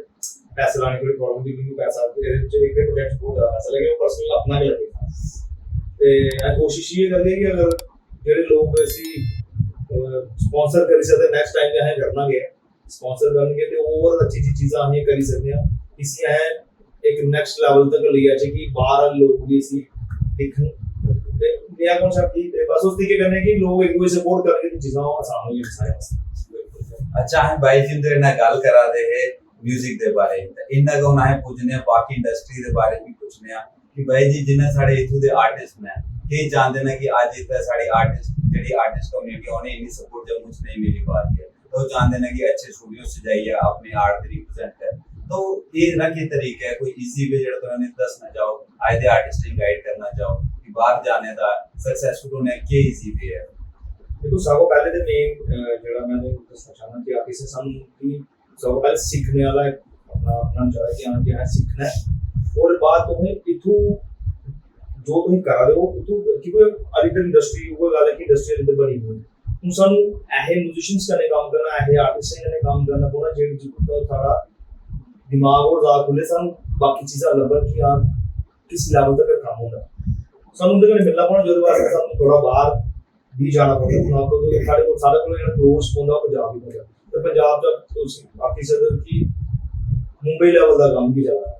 [SPEAKER 2] पैसे लाने के लिए प्रॉब्लम थी क्योंकि पैसा एक प्रोजेक्ट बहुत ज़्यादा पैसा लगे पर्सनल अपना भी लगेगा ते कोशिश ये करगे कि अगर जेडे लोग ऐसी स्पॉन्सर करी सकते नेक्स्ट टाइम यहाँ करना गया स्पॉन्सर करेंगे तो और अच्छी अच्छी चीज़ें असें करी सकते हैं इसी यहाँ एक नेक्स्ट लेवल तक ले जाए कि बाहर लोग भी इसी दिखन नया कॉन्सेप्ट ही बस उस तरीके करने की लोग एक दूसरे सपोर्ट करके तो चीज़ें आसान हो गई सारे वास्ते
[SPEAKER 1] अच्छा है भाई जी तेरे ना गल करा दे है म्यूजिक दे बारे इन्ना को ना है पूछने बाकी इंडस्ट्री दे बारे में पूछने कि भाई जी जिन्ना साडे इथु दे आर्टिस्ट ने के जानदे ना कि आज इतना साडी आर्टिस्ट जेडी आर्टिस्ट कम्युनिटी होने इतनी सपोर्ट जम्मू च नहीं मिली बात है तो जानदे ना कि अच्छे स्टूडियो से जाइए अपने आर्ट को रिप्रेजेंट कर तो ये ना के तरीका है कोई इजी वे जेड़ा तो ने दसना चाहो आए दे आर्टिस्ट गाइड करना चाहो कि बाहर जाने दा सक्सेसफुल होने के इजी वे है
[SPEAKER 2] देखो सबको पहले तो मेन जेड़ा मैंने दसना चाहना कि आप इसे सम की सबको पहले सीखने वाला अपना अपना चाहे कि हाँ क्या है सीखना है और बात तुम्हें इथू जो तुम करा रहे हो इथू कि कोई अधिकतर इंडस्ट्री वो गल है कि इंडस्ट्री अंदर बनी हुई है तुम सानू ऐसे म्यूजिशियंस कने काम करना ऐसे आर्टिस्ट कने काम करना पौना जेडी जिको थोड़ा दिमाग और ज़्यादा खुले सानू बाकी चीज़ें लभन कि हाँ किस लेवल तक काम होगा सानू उनके कने मिलना पौना जो वास्ते सानू थोड़ा बाहर भी जाना पड़ता है आपको तो साढ़े को क्लोज होंदा पंजाब ही होंदा तो पंजाब तक बाकी सदर की मुंबई लेवल का काम भी जा रहा है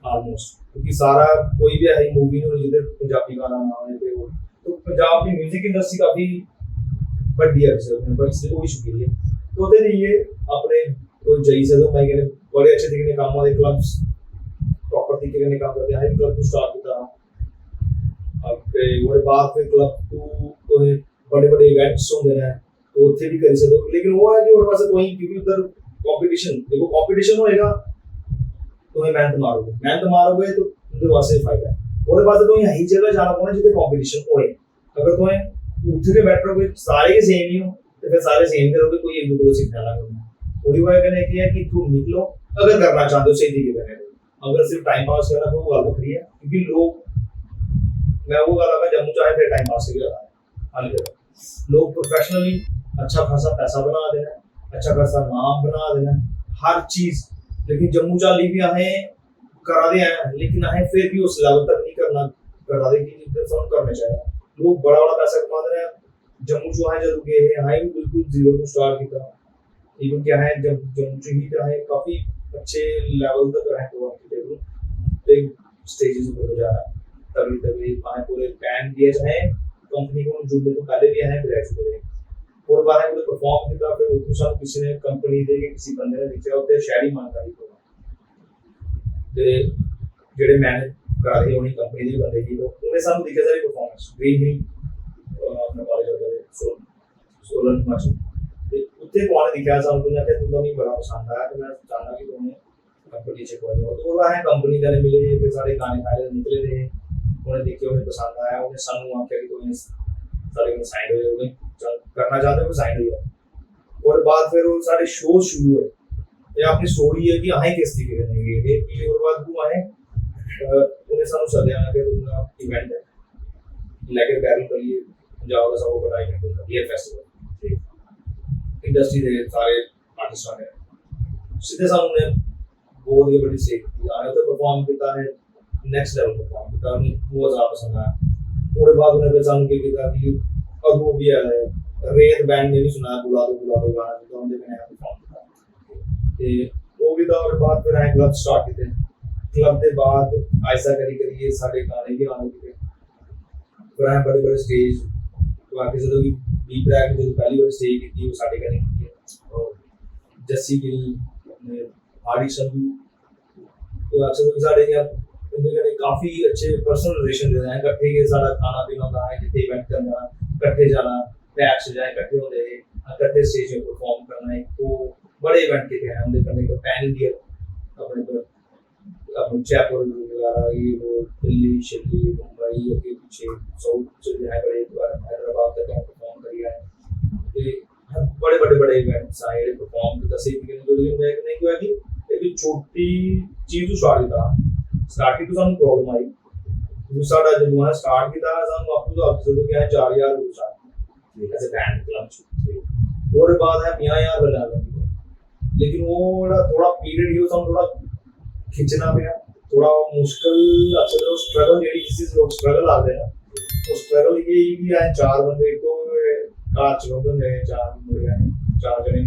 [SPEAKER 2] ऑलमोस्ट क्योंकि सारा कोई भी ऐसी मूवी नहीं जिधर पंजाबी गाना ना आए तो पंजाब की म्यूजिक इंडस्ट्री काफी बड़ी है इसलिए वो इशू के लिए तो ਉਹਦੇ लिए अपने कोई जाई सकते भाई कहने बड़े अच्छे तरीके काम वाले क्लब्स प्रॉपर तरीके से काम करते हैं क्लब को स्टार्ट किया अब वो बाद फिर क्लब को बड़े बड़े इवेंट्स होंगे हैं तो उत्थे भी कर सकते हो लेकिन वो है कि और पास कोई क्योंकि उधर कंपटीशन देखो कंपटीशन होएगा तो मेहनत मारोगे तो उधर वास्ते फायदा है और पास तो यही जगह जाना पड़ना जिथे कंपटीशन होए अगर तुम्हें उठ के बैठोगे सारे के सेम ही हो तो फिर सारे सेम करोगे कोई एक दूसरे को सीखना ना करना पूरी वजह करने की है कि तुम निकलो अगर करना चाहते हो सही तरीके करने अगर सिर्फ टाइम पास करना तो वो गल बखरी है क्योंकि लोग मैं वो गल जम्मू चाहे फिर टाइम पास के लिए लोग प्रोफेशनली अच्छा खासा पैसा बना देना अच्छा खासा नाम बना देना हर चीज लेकिन जम्मू चाली भी अहें करा दे हैं लेकिन अहें फिर भी उस लेवल तक नहीं करना करा दे कि करना चाहिए लोग बड़ा बड़ा पैसा कमा रहे हैं जम्मू जो है जरूर गए हैं अहें भी बिल्कुल जीरो टू स्टार्ट किया इवन क्या है जब जम्मू से ही अहें काफी अच्छे लेवल तक रहे तो बिग स्टेजेस पर जा रहा है तगड़ी तगड़ी अहें पूरे पैन दिए जाए कंपनी को जुड़ने तो पहले भी अहें ग्रेजुएट हुए और बार है परफॉर्म किया फिर उसको सब किसी ने कंपनी दे के किसी बंदे ने दिखा होते शहरी मानकारी को ते जेडे मैनेज कर रहे होनी कंपनी दे बंदे की तो उन्हें सब दिखे सारी परफॉर्मेंस ग्रीन हिल अपने कॉलेज होते सोलन हिमाचल ते उत्ते कौन दिखा सब तो जाके तुम भी बड़ा पसंद आया तो मैं जानना कि तुम्हें कंपनी से कोई और तो वो है कंपनी का मिले फिर सारे गाने फाइल निकले थे उन्हें देखे उन्हें पसंद आया उन्हें सानू आके कि तुम्हें सारे में साइन हुए उन्हें करना चाहते हैं वो साइन हुआ और बाद फिर वो सारे शो शुरू हुए ये अपनी स्टोरी है कि अहें किस तरीके करेंगे ये और बाद वो अहें उन्हें सानू सदे आना कि तुमका इवेंट है ਲੈਗਰ ਬੈਰਲ ਕਰੀਏ ਪੰਜਾਬ ਦਾ ਸਭ ਤੋਂ ਵੱਡਾ ਇਵੈਂਟ ਹੁੰਦਾ ਬੀਅਰ ਫੈਸਟੀਵਲ ਇੰਡਸਟਰੀ ਦੇ ਸਾਰੇ ਆਰਟਿਸਟਾਂ ਨੇ ਸਿੱਧੇ ਸਾਨੂੰ ਨੇ ਬਹੁਤ ਹੀ ਵੱਡੀ ਸੇਕ ਆਇਆ ਤੇ ਪਰਫਾਰਮ ਕੀਤਾ ਹੈ ਨੈਕਸਟ ਲੈਵਲ ਪਰਫਾਰਮ ਕੀਤਾ ਉਹਨੇ ਬਹੁਤ ਜ਼ਿਆਦਾ ਪਸੰਦ ਆਇਆ ਉਹਦੇ ਬਾਅਦ ਉਹਨੇ ਫਿਰ ਸਾਨੂੰ ਕੀ ਕੀਤਾ ਕਿ ਅਗੂ ਵੀ ਆਇਆ ਰੇਤ ਬੈਂਡ ਨੇ ਵੀ ਸੁਣਾ ਬੁਲਾ ਦੋ ਗਾਣਾ ਜਿੱਦਾਂ ਉਹਦੇ ਮੈਂ ਪਰਫਾਰਮ ਕੀਤਾ ਤੇ ਉਹ ਵੀ ਤਾਂ ਉਹਦੇ ਬਾਅਦ ਫਿਰ ਆਏ ਕਲੱਬ ਸਟਾਰਟ ਕੀਤੇ ਕਲੱਬ ਦੇ ਬਾਅਦ ਐਸਾ ਕਰੀ ਸਾਡੇ ਗਾਣੇ ਵੀ ਆਉਣ ਲੱਗੇ ਫਿਰ ਆਏ ਬੜੇ ਸਟੇਜ ਬਾਕੀ ਜਦੋਂ ਵੀ ਬੀ ਬ੍ਰੈਕ ਜਦੋਂ ਪਹਿਲੀ ਵਾਰ ਸਟੇਜ ਕੀਤੀ ਉਹ ਸਾਡੇ ਘਰੇ ਕੀਤੀ ਹੈ ਔਰ ਜੱਸੀ ਗਿੱਲ अपने आदि संधू तो अक्सर साढ़े यहाँ काफी अच्छे पर्सनल रिलेशन रहे हैं इकट्ठे के सारा खाना पीना होता है जितने इवेंट करना इकट्ठे जाना बैक से जाए इकट्ठे होते हैं इकट्ठे स्टेज पे परफॉर्म करना एक तो बड़े इवेंट के हैं उनके करने का पैन इंडिया अपने जयपुर वगैरह ये वो दिल्ली शिल्ली मुंबई के पीछे साउथ से है बड़े हैदराबाद तक परफॉर्म करिए बड़े इवेंट्स आए परफॉर्म किया से नहीं हुआ कि एक छोटी चीज तो स्टार्टिंग तो सानू प्रॉब्लम आई जो साडा जब वहां स्टार्ट किया सानू आपको तो आप जरूर क्या 4000 रुपए ऐसे बैंड क्लब और बाद है 50000 बना लगे लेकिन वो थोड़ा पीरियड ही सानू थोड़ा खिंचना पे थोड़ा मुश्किल अच्छा स्ट्रगल जेडी किसी लोग स्ट्रगल आते हैं तो स्ट्रगल ये भी है 4 बंदे को कार चलाते ने 4 मुंडे ने 4 जने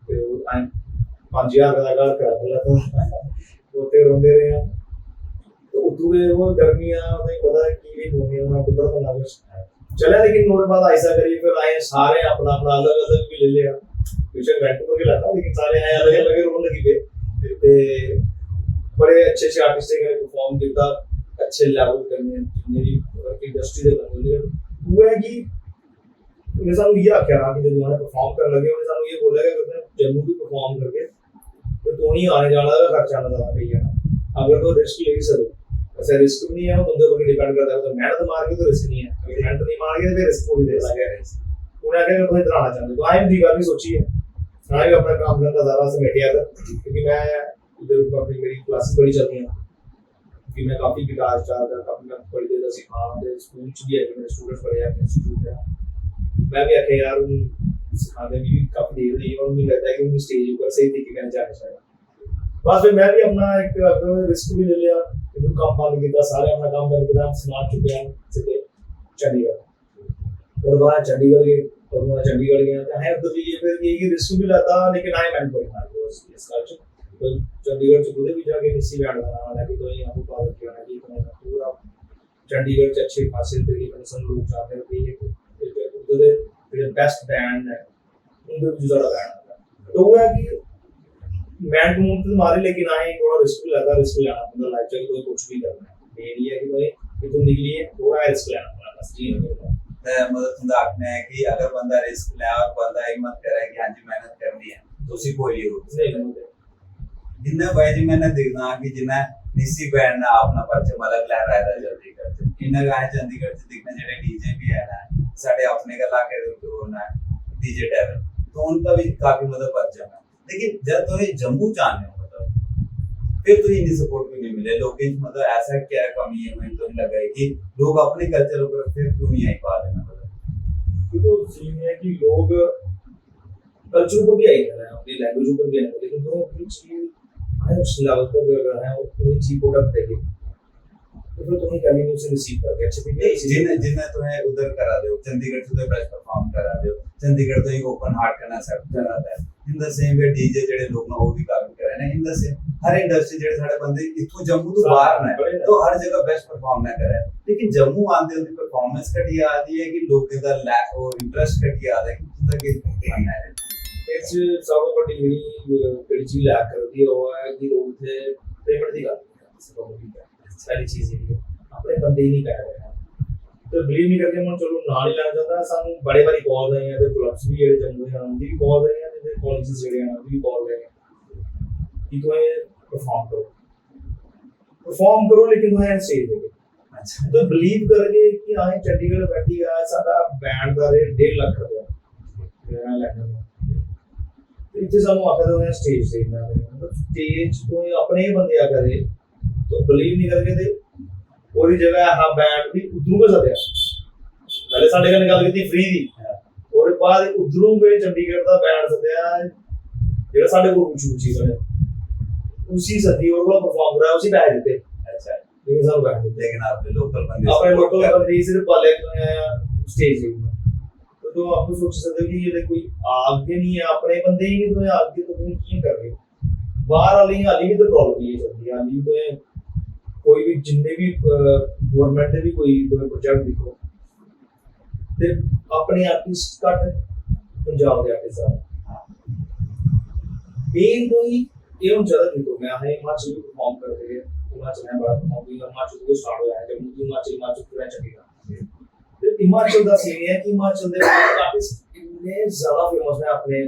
[SPEAKER 2] ते आई 5000 का कार कर बोला तो रोते रोंदे रहे हैं तो उतू वो गर्मियां नहीं पता की भी होनी है को पता ना चला लेकिन मोरे बाद ऐसा करिए फिर आए सारे अपना अपना अलग अलग भी ले लिया ट्यूशन रेंट पर लाता लेकिन सारे आए अलग अलग रोने लगी पे बड़े अच्छे आर्टिस्ट ने परफॉर्म किया अच्छे लेवल करने मेरी इंडस्ट्री दे बंदे वो है कि उन्हें सानू ये आख्या कि जब उन्हें परफॉर्म करने लगे उन्हें सानू ये बोला कि अगर जम्मू तो परफॉर्म करके तो तू ही आने जाने का खर्चा ना ज्यादा पई जाना अगर तो रिस्क ले सकते ऐसा रिस्क भी नहीं है बंदे पर डिपेंड करता है तो मेहनत मार के तो रिस्क नहीं है अगर मेहनत नहीं मार के फिर रिस्क को भी दे लगे उन्हें आगे कोई इतना आना चाहते तो आई दी बात भी सोची है मैं भी अपना काम करना ज्यादा समेटिया था क्योंकि मैं इधर अपनी मेरी क्लासेस बड़ी चलती हैं कि मैं काफी गिटार चाहता काफी मैं बड़ी देर सिखा स्कूल च भी है मेरे स्टूडेंट्स पढ़े हैं इंस्टीट्यूट है मैं भी आखे यार सिखाने भी काफी देर रही और मुझे लगता है कि मुझे स्टेज पर सही तरीके से जाना चाहिए बस फिर मैं भी अपना एक रिस्क भी ले लिया इधर काम बंद किया सारे अपना काम बंद किया समाज चुके हैं सीधे चंडीगढ़ और वहाँ चंडीगढ़ गए और वहाँ चंडीगढ़ गया था है तो ये फिर ये रिस्क भी लेता लेकिन आई मैंने कोई मार इस कल्चर तो चंडीगढ़ से खुद भी जाके किसी बैंड बनाना है कि तो यहाँ को पालन किया है कि पूरा चंडीगढ़ से अच्छे खासे तरीके से लोग जाते हैं उधर बेस्ट बैंड है उधर भी ज़्यादा बैंड तो वो है कि बैंड को मुझे मारे लेकिन आए थोड़ा रिस्क लेना मतलब लाइफ चाहिए तो कुछ भी करना है मेन ये है कि भाई ये तो निकली है थोड़ा रिस्क लेना पड़ा बस जी
[SPEAKER 1] मतलब तुम आखना है कि अगर बंदा रिस्क ले और बंदा हिम्मत करे कि हाँ जी मेहनत करनी है तो उसी को ही
[SPEAKER 2] नहीं
[SPEAKER 1] जिन्हें भाई जी मैंने देखना कि जिन्हें निसी बैंड ना अपना परचम अलग लहराया था चंडीगढ़ से इन्हें गाय चंडीगढ़ से दिखने जेडे डीजे भी है ना साढ़े अपने का लाके ना डीजे टेरर तो उनका भी काफी मतलब परचम है लेकिन जब तो जम्मू जाने हो मतलब फिर तो इन्हीं सपोर्ट भी नहीं मिले लोग मतलब ऐसा क्या कमी है मुझे तो नहीं लगा कि लोग अपने कल्चर पर फिर क्यों नहीं आई पा रहे मतलब
[SPEAKER 2] देखो सीन है कि लोग कल्चर को भी आई कर रहे हैं अपनी लैंग्वेज को भी आई लेकिन तो अपनी चीज आए उस लेवल पर भी अगर है कोई चीज प्रोडक्ट देखे तो फिर तुम्हें क्या नहीं उसे रिसीव करके अच्छे तरीके
[SPEAKER 1] जिन्हें तुम्हें उधर करा दो चंडीगढ़ से तो बेस्ट परफॉर्म करा दो चंडीगढ़ तो ही ओपन हार्ट करना सब कराता है in the same way DJ जेडे लोग ना वो भी काफी करे ना in the same her industry जेडे साडे बंदे इथों जम्मू तो बाहर ना तो हर जगह बेस्ट परफॉर्म ना करे लेकिन जम्मू आंदे उनकी परफॉर्मेंस घटिया आती है कि लोग दा लैक और इंटरेस्ट घटिया आता है कि तुंदा के बनना है
[SPEAKER 2] इट्स सब बड़ी बड़ी चीज लैक करती है वो है कि लोग थे पेमेंट दी करते हैं सब पहली चीज ये अपने बंदे ही नहीं कह रहे हैं तो बिलीव नहीं करके मैं चलो नाल ही लेना चाहता है सानू बड़े बड़ी कॉल आए हैं ते क्लब्स भी जेडे जम्मू दे उनदी भी कॉल आए हैं ते कॉलेजेस जेडे हैं उनदी भी कॉल आए हैं कि तो परफॉर्म करो लेकिन वो स्टेज पे अच्छा तो बिलीव करके कि आए चंडीगढ़ बैठी है साडा बैंड का रेट 1.5 लाख रुपया मेरा लेना तो इतने सानू आखिर तो स्टेज देखना मतलब स्टेज तो अपने ही बंदे आ करे तो बिलीव नहीं करके थे पूरी जगह हाँ बैंड भी उतरू का सदया पहले साडे कन्नै गल कीती फ्री दी और बाद उधरों कोई चंडीगढ़ दा बैंड सद्या जेड़ा साडे कोल ऊंची बने उसी सदी और वो परफॉर्म करा उसी पैसे दिते
[SPEAKER 1] अच्छा
[SPEAKER 2] लेकिन सब बैंड
[SPEAKER 1] लेकिन आपने लोकल बंदे
[SPEAKER 2] अपने
[SPEAKER 1] support
[SPEAKER 2] लोकल
[SPEAKER 1] कर-
[SPEAKER 2] बंदे सिर्फ पाले स्टेज तो आप सोच सकते हो कि ये कोई आगे नहीं है अपने बंदे ही नहीं तो आगे तो तुम की कर रहे हो बाहर वाली हाली भी तो प्रॉब्लम ये चलती है हाली तो कोई भी जिन्ने भी गवर्नमेंट ने भी कोई प्रोजेक्ट देखो ते अपने आर्टिस्ट कट पंजाब के आर्टिस्ट मेन तो ही ये हम ज्यादा देखो मैं है हिमाचल भी परफॉर्म करते हैं हिमाचल में बड़ा परफॉर्म किया हिमाचल को स्टार्ट हो गया जब हिमाचल पूरा चलेगा हिमाचल का सीन है कि हिमाचल के आर्टिस्ट इतने ज्यादा फेमस है अपने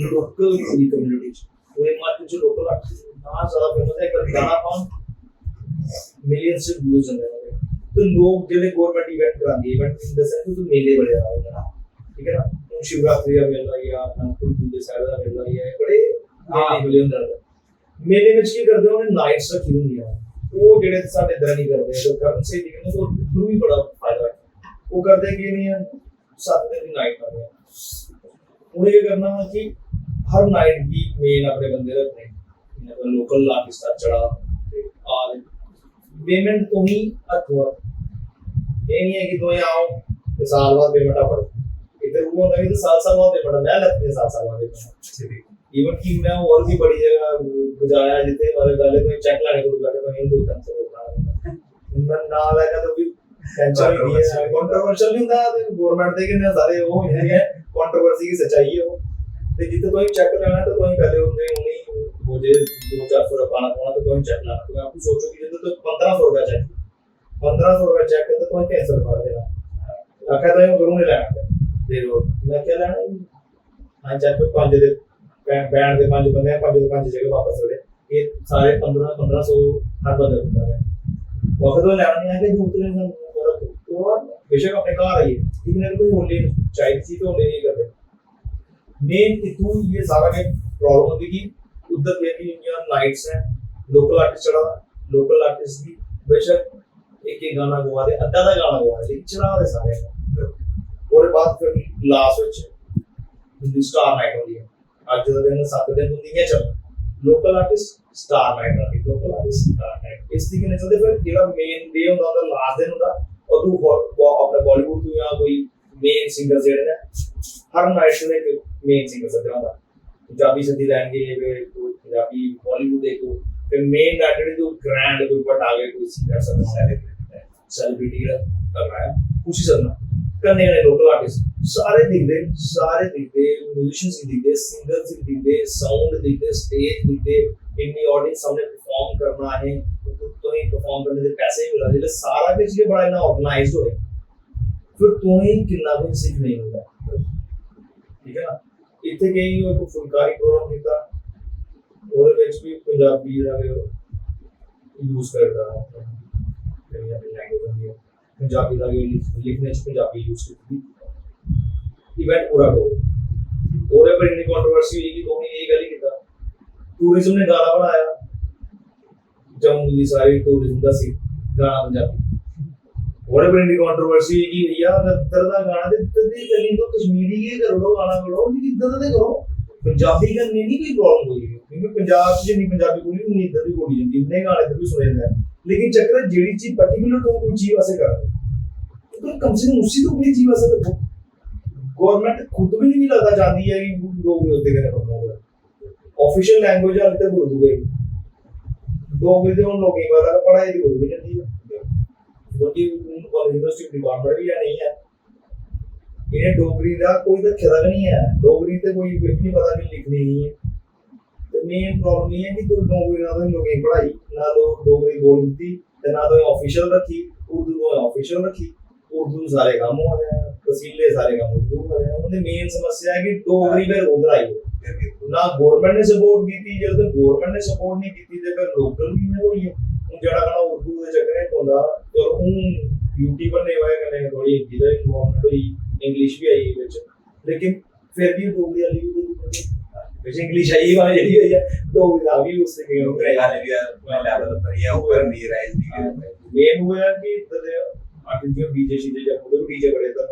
[SPEAKER 2] लोकल पूरी कम्युनिटी वो हिमाचल जो लोकल आर्टिस्ट इतना ज्यादा फेमस है एक गाना पाऊं मिलियंस से व्यूज आ रहे हैं तो लोग जो गवर्नमेंट इवेंट कराते हैं इवेंट इन द सेंस तो मेले बड़े आ रहे हैं ठीक है ना शिवरात्रि का मेला या कुल्लू के साइड का मेला या बड़े मेले होंगे मेले में ਕੀ ਕਰਦੇ ਉਹਨੇ ਨਾਈਟਸ ਰੱਖੀ ਹੁੰਦੀਆਂ ਉਹ ਜਿਹੜੇ ਸਾਡੇ ਇਧਰ ਨਹੀਂ ਕਰਦੇ ਜੋ ਕਰਨ ਸੇ ਦਿਖਦੇ तो उधर भी बड़ा फायदा है वो करते कि नहीं है 7 दिन की नाइट कर रहे हैं उन्हें क्या करना है कि हर नाइट की मेन अपने बंदे रखने मतलब लोकल आर्टिस्ट का चढ़ा और पेमेंट तो ही अथवा ये नहीं है कि तो आओ तो साल बाद पेमेंट आ पड़ो इधर वो होता है कि साल बाद पेमेंट मैं लगते हैं साल बाद पेमेंट इवन की मैं और भी बड़ी जगह गुजारा जितने वाले पहले तो चेक लाने को रुका था नहीं तो कैंसिल होता है ना लगा तो भी टेंशन नहीं है कंट्रोवर्शियल नहीं होता तो गवर्नमेंट दे के ना सारे वो है कंट्रोवर्सी की सच्चाई है वो तो जितने कोई चेक करना है तो कोई पहले होंगे उन्हीं मुझे 2-400 रुपया पाना होना तो कोई चेक लाना तो आप सोचो कि तो 1500 रुपया चेक 1500 रुपया चेक करते तो कोई 300 रुपया देना आखिर तो करूँ नहीं लेना दे दो मैं क्या लेना हाँ चेक 5 दे बैंड के 5 बंदे हैं 5 जगह वापस हो गए ये सारे 1500 हर बंदे होता है वक्त तो लेना नहीं है कि दूसरे तो बेशक अपने कार आई है लेकिन अगर कोई होली चाहिए थी तो होली नहीं करते मेन इतू ये सारा के प्रॉब्लम होती कि उधर पे कि इंडिया नाइट्स हैं लोकल आर्टिस्ट चढ़ा लोकल आर्टिस्ट की बेशक एक गाना गवा दे अद्धा दा गाना गवा दे चढ़ा दे सारे और बाद फिर लास्ट विच स्टार नाइट होती है आज जो दिन 7 दिन होती है चल लोकल आर्टिस्ट स्टार नाइट आती लोकल आर्टिस्ट स्टार नाइट इस तरीके ने चलते फिर जेड़ा मेन डे होता है लास्ट दिन होता और तू अपने बॉलीवुड तू या कोई मेन सिंगर जेड़े ने हर नाइट में एक मेन सिंगर सदा होता पंजाबी सदी लैंगे कोई पंजाबी बॉलीवुड देखो फिर मेन नाइट जो ग्रैंड कोई बट आ गए कोई सिंगर सदा सेलिब्रिटी कर रहा है उसी सदना करने वाले लोकल आर्टिस्ट सारे दिखते म्यूजिशियंस दिखते सिंगर्स दिखते साउंड दिखते स्टेज दिखते इतनी ऑडियंस सामने परफॉर्म करना है तो ही परफॉर्म करने के पैसे मिला जिले सारा कुछ ये बड़ा इतना ऑर्गेनाइज्ड होए फिर तो ही कितना कुछ सीख नहीं होगा ठीक है ना इतने कई कोई फुलकारी प्रोग्राम किया और ਵਿੱਚ ਵੀ ਪੰਜਾਬੀ ਦਾ यूज करता है लैंग्वेज होती है पंजाबी का लिखने से पंजाबी यूज की इवेंट पूरा करो और पर इतनी कंट्रोवर्सी हुई कि तो ये गल किया टूरिज्म ने गाना बनाया जम्मू की सारी टूरिज्म का सी गाना पंजाबी और पर इतनी कंट्रोवर्सी हुई कि भैया अगर दा गाना ते तदी गली तो कश्मीरी के करो गाना करो लेकिन इधर ते करो पंजाबी का नहीं कोई प्रॉब्लम होई क्योंकि पंजाब च जिन्नी पंजाबी बोली उन्नी इधर भी बोली जाती इतने गाने इधर भी सुने जाते हैं लेकिन चक्कर जेडी चीज पर्टिकुलर तो कोई चीज वैसे कर तो कम से कम उसी तो कोई चीज वैसे रखो गवर्नमेंट खुद भी नहीं लगता चाहती है कि लोग होते करे प्रमोट ऑफिशियल लैंग्वेज है तो उर्दू गई डोगरी तो उन लोगों की पढ़ाई की उर्दू जाती है क्योंकि यूनिवर्सिटी डिपार्टमेंट भी नहीं है इन्हें डोगरी का कोई रखे तक नहीं है डोगरी तो कोई नहीं पता भी लिखनी नहीं है मेन प्रॉब्लम ये है कि कोई डोगरी ना तो लोगों की पढ़ाई ना तो डोगरी बोलती ना तो ऑफिशियल रखी उर्दू को ऑफिशियल रखी उर्दू सारे काम हो रहे हैं तहसीले सारे काम उर्दू हो रहे हैं उन्हें मेन समस्या है कि डोगरी पे उधर आई ना गवर्नमेंट ने सपोर्ट की थी जब तक गवर्नमेंट ने सपोर्ट नहीं की थी तो फिर लोकल भी नहीं हुई है उन जड़ा का उर्दू के चक्कर में पोंदा तो उन यूट्यूबर ने वाया करने थोड़ी इधर इन्वॉल्वमेंट हुई इंग्लिश भी आई विच लेकिन फिर भी डोगरी वाली भी वैसे इंग्लिश आई वाली यही है डोगरी का भी उससे के
[SPEAKER 1] गाने भी मैं लेवल पर ये ऊपर नहीं राइज नहीं
[SPEAKER 2] मेन हुआ कि आर्टिस्ट जो डीजे शीजे जब उधर डीजे बड़े कर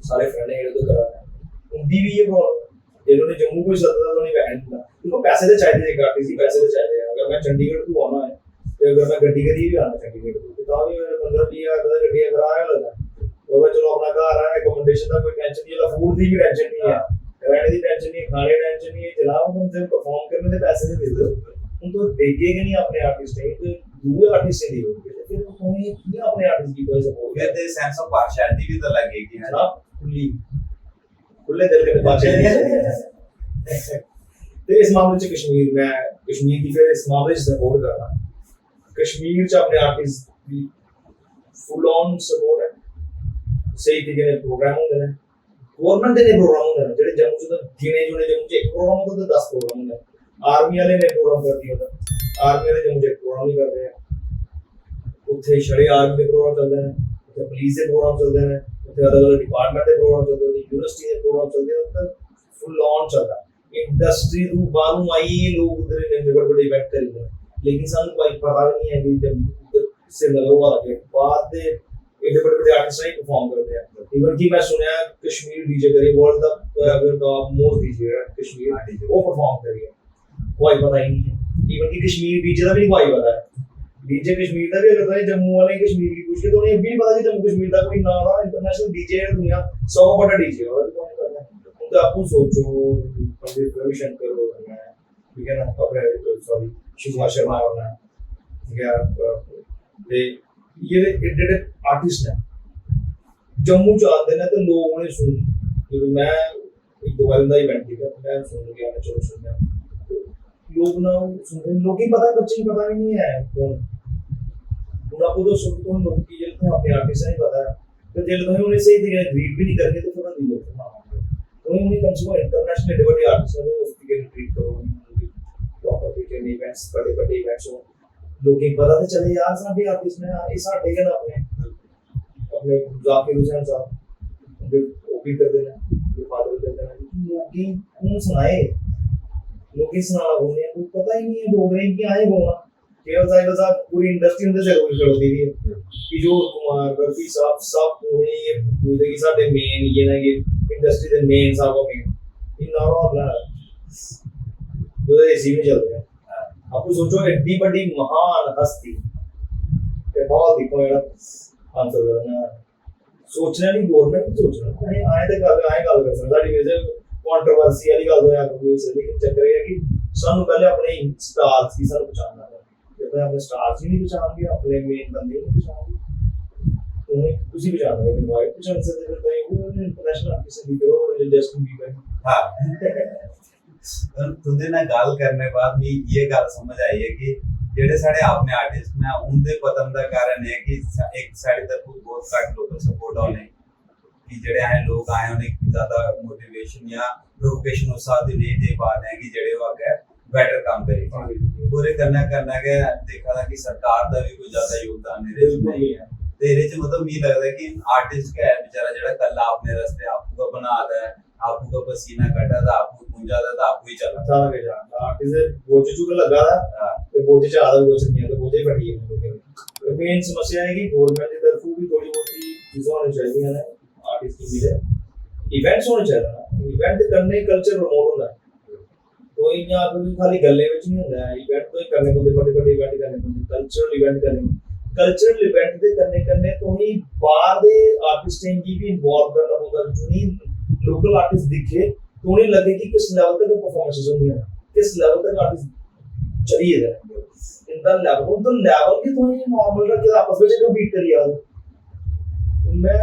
[SPEAKER 2] सारे फ्रेंड है उधर करा उनकी भी ये प्रॉब्लम जिन्होंने जम्मू को सददा तो नहीं बैठ दिया उनको पैसे तो चाहिए एक आर्टिस्ट ही पैसे तो चाहिए अगर मैं चंडीगढ़ को आना है तो अगर मैं गड्डी करी भी आना चंडीगढ़ को तो भी मेरे 15-20 गड्डियां कराया लगा और मैं चलो अपना घर आया अकोमोडेशन का कोई टेंशन नहीं है फूड की भी टेंशन नहीं है रहने की टेंशन नहीं खाने की टेंशन नहीं है जनाब उनसे परफॉर्म करने के पैसे नहीं मिलते उनको देखेंगे नहीं अपने आर्टिस्ट ने तो दूसरे आर्टिस्ट से नहीं होंगे तो फिर उन्हें किया अपने आर्टिस्ट की कोई सपोर्ट
[SPEAKER 1] फिर दे सेंस ऑफ पार्शियलिटी भी तो लगेगी है
[SPEAKER 2] जनाब खुले दिल के बात है तो इस मामले में कश्मीर में कश्मीर की फिर इस मामले से सपोर्ट करना कश्मीर च अपने आर्टिस्ट की फुल ऑन सपोर्ट है सही तरीके से प्रोग्राम होंगे ने गवर्नमेंट ਦੇ प्रोग्राम होंगे ने ਜਿਹੜੇ ਜੰਮੂ ਚ ਗਿਣੇ ਜੁਨੇ ਜੰਮੂ ਚ ਇੱਕ ਪ੍ਰੋਗਰਾਮ ਹੁੰਦਾ ਤਾਂ 10 ਪ੍ਰੋਗਰਾਮ ਹੁੰਦੇ ਆਰਮੀ ਵਾਲੇ ਨੇ ਪ੍ਰੋਗਰਾਮ ਕਰਦੀ ਹੁੰਦਾ ਆਰਮੀ ਵਾਲੇ ਜੰਮੂ ਚ ਇੱਕ ਪ੍ਰੋਗਰਾਮ ਨਹੀਂ ਕਰਦੇ ਆ ਉੱਥੇ ਸ਼ਰੇ ਆਰਮੀ ਦੇ ਪ੍ਰੋਗਰਾਮ ਚੱਲਦੇ ਨੇ ਉੱਥੇ ਪੁਲਿਸ ਦੇ ਪ੍ਰੋਗਰਾਮ ਚੱਲਦੇ ਨੇ ਉੱਥੇ ਅਲੱਗ-ਅਲੱਗ ਡਿਪਾਰਟਮੈਂਟ ਦੇ ਪ੍ਰੋਗਰਾਮ ਚੱਲਦੇ ਨੇ ਯੂਨੀਵਰਸਿਟੀ ਦੇ ਪ੍ਰੋਗਰਾਮ ਚੱਲਦੇ ਨੇ ਤਾਂ ਫੁੱਲ ਔਨ ਚੱਲਦਾ इंडस्ट्री रू बाहरों आई लोग उधर ने बड़े इवेंट करेंगे लेकिन सानू कोई पता नहीं है कि जब श्रीनगर वाला के बाद दे एडे बड़े आर्टिस्ट ही परफॉर्म करते हैं इवन की मैं सुनया कश्मीर डीजे करे वर्ल्ड द अगर टॉप मोस्ट डीजे है कश्मीर डीजे वो परफॉर्म करिए कोई पता ही नहीं है इवन की कश्मीर डीजे का भी कोई पता है डीजे कश्मीर का भी अगर जम्मू वाले कश्मीर की पूछ के तो उन्हें भी पता कि जम्मू कश्मीर का कोई नाम है इंटरनेशनल डीजे है दुनिया 100 बड़ा डीजे है और कौन करता है तो आपको सोचो पंडित रविशंकर हो रहा है ठीक है ना अपने सॉरी शिवा शर्मा हो रहा है ठीक है ये एडे आर्टिस्ट हैं जम्मू च आते हैं तो लोग उन्हें सुन जो मैं एक दो बार इवेंट किया मैं सुन गया मैं चलो सुन गया लोग ना सुनते लोग ही पता बच्चे को पता नहीं है कौन उन आपको तो सुन कौन लोग की जेल में अपने आर्टिस्ट नहीं पता है तो जेल में उन्हें सही तरीके से ग्रीट भी नहीं करके तो थोड़ा दिल होता उन्हें कम से कम इंटरनेशनल डेवलपमेंट आर्टिस्ट है उसकी के ट्रीट करो प्रॉपर्टी के इवेंट्स बड़े इवेंट्स हो लोगों को पता तो चले यार साडे आर्टिस्ट ने ये साडे के ना अपने जाकिर हुसैन साहब वो भी कर देना ये फादर कर देना लोग की कौन सुनाए लोग की सुनाना बोलने को पता ही नहीं है डोगरे की आए बोलना केवल साहब पूरी इंडस्ट्री में से रोल कर दी है कि जो कुमार रफी साहब सब उन्हें ये बोलते कि साडे मेन ये ना ये इंडस्ट्री के मेन साहब हो गए इन नारों अपना जो एसी में चल रहे हैं आपको सोचो एडी बड़ी महान हस्ती के बहुत देखो यार आंसर करना सोचना नहीं गवर्नमेंट भी सोचना नहीं आए तो गल कर सकता साडी वजह कंट्रोवर्सी वाली गल होया कोई लेकिन चक्कर ये है कि सानू पहले अपने स्टार्स की सानू पहचानना है जब अपने स्टार्स ही नहीं पहचानगे अपने मेन बंदे नहीं पहचानगे उन्हें कुछ भी पहचान रहे हैं वाइट पहचान सकते हैं वो इंटरनेशनल आर्टिस्ट भी करो और जस्टिन बीबर
[SPEAKER 1] हां तुंदे ना गल करने बाद भी ये गल समझ आई है कि जेडे साडे अपने आर्टिस्ट ने उनदे पतन दा कारण है कि एक साइड तरफ बहुत कट लोकल सपोर्ट होने कि जेडे आए लोग आए उन्हें ज्यादा मोटिवेशन या प्रोवोकेशन उस साथ नहीं दे पा रहे हैं कि जेडे वो आगे बेटर काम करे पूरे करना के देखा था कि सरकार का भी कोई ज्यादा योगदान नहीं है तेरे च मतलब मी लगता है कि आर्टिस्ट का है बेचारा जेड़ा कल अपने रास्ते आपको का बना आता है आपको का पसीना कटा था आपको पूंजा था आपको ही चला
[SPEAKER 2] आर्टिस्ट बोझ चुका लगा था तो बोझ से आधा बोझ नहीं है तो बोझ ही फटी है तो मेन समस्या है कि गवर्नमेंट की तरफ भी थोड़ी बहुत चीजें होनी चाहिए ना आर्टिस्ट की मिले इवेंट्स होने चाहिए इवेंट करने कल्चर प्रमोट होता है तो यहाँ पे खाली गले में नहीं होता है इवेंट तो करने को बड़े इवेंट करने को कल्चरल इवेंट करने कल्चरल इवेंट दे करने तो ही बाहर दे आर्टिस्ट की भी इन्वॉल्व करना होगा जो नहीं लोकल आर्टिस्ट दिखे तो उन्हें लगे कि किस लेवल तक परफॉर्मेंसेस होंगी है किस लेवल तक आर्टिस्ट चलिए जाए इनका लेवल तो लेवल की तो ही नॉर्मल रख के आपस में कम्पीट करिए यार मैं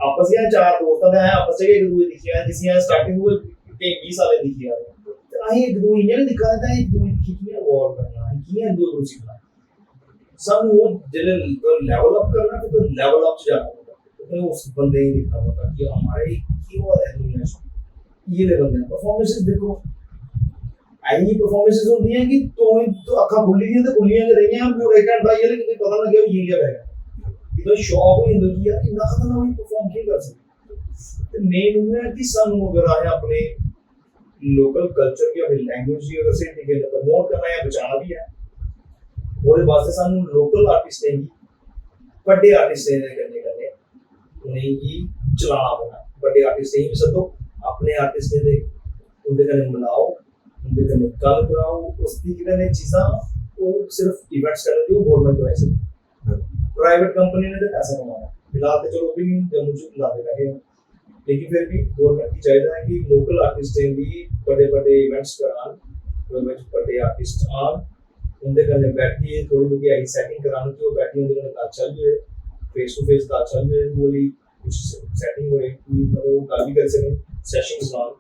[SPEAKER 2] आपस में चार दोस्त हैं आपस में एक दूसरे दिखे हैं जिसने स्टार्टिंग हुए 20 साल दिखी यार आई एक दो इन्हें दिखा देता है एक दो कितने वॉर करना है कितने दो दो सीखना सब वो जिले लेवल अप करना तो लेवल अप जाना होगा तो उस बंदे ही दिखना होगा कि हमारे क्यों है दुनिया में ये ले बंदे परफॉर्मेंसेस देखो आई परफॉर्मेंसेस होती हैं कि तो अखा खुली नहीं तो खुलियां कर रही हैं हम पूरे एक घंटा ये लेकिन पता लगे ये क्या रहेगा ये तो शौक ही हिंदू की यार इतना खतरनाक परफॉर्म क्यों कर सकते तो मेन है कि सन अगर आए अपने लोकल कल्चर की अपनी लैंग्वेज की अगर से ठीक प्रमोट करना या बचाना भी है और वास्ते सानू लोकल आर्टिस्ट हैं बड़े आर्टिस्ट ने करने करने उन्हें ही चलाना पौना बड़े आर्टिस्ट ही सदो अपने आर्टिस्ट ने उनके कन्नै मिलाओ उनके कन्नै गल कराओ उसकी कन्नै चीज़ां वो सिर्फ इवेंट्स करने दी गवर्नमेंट कराई सकती प्राइवेट कंपनी ने तो पैसा कमाना फिलहाल तो चलो भी जम्मू च लाते रहे लेकिन फिर भी गवर्नमेंट की चाहिए है कि लोकल आर्टिस्ट भी बड़े बड़े इवेंट्स करान बड़े आर्टिस्ट आन उनके कन्नै बैठिए थोड़ी बहुत ऐसी सेटिंग करानी कि वो बैठिए उनके कन्नै गल चल जाए फेस टू फेस गल चल जाए बोली कुछ सेटिंग होए कि मतलब गल भी कर सकें सेशंस नाल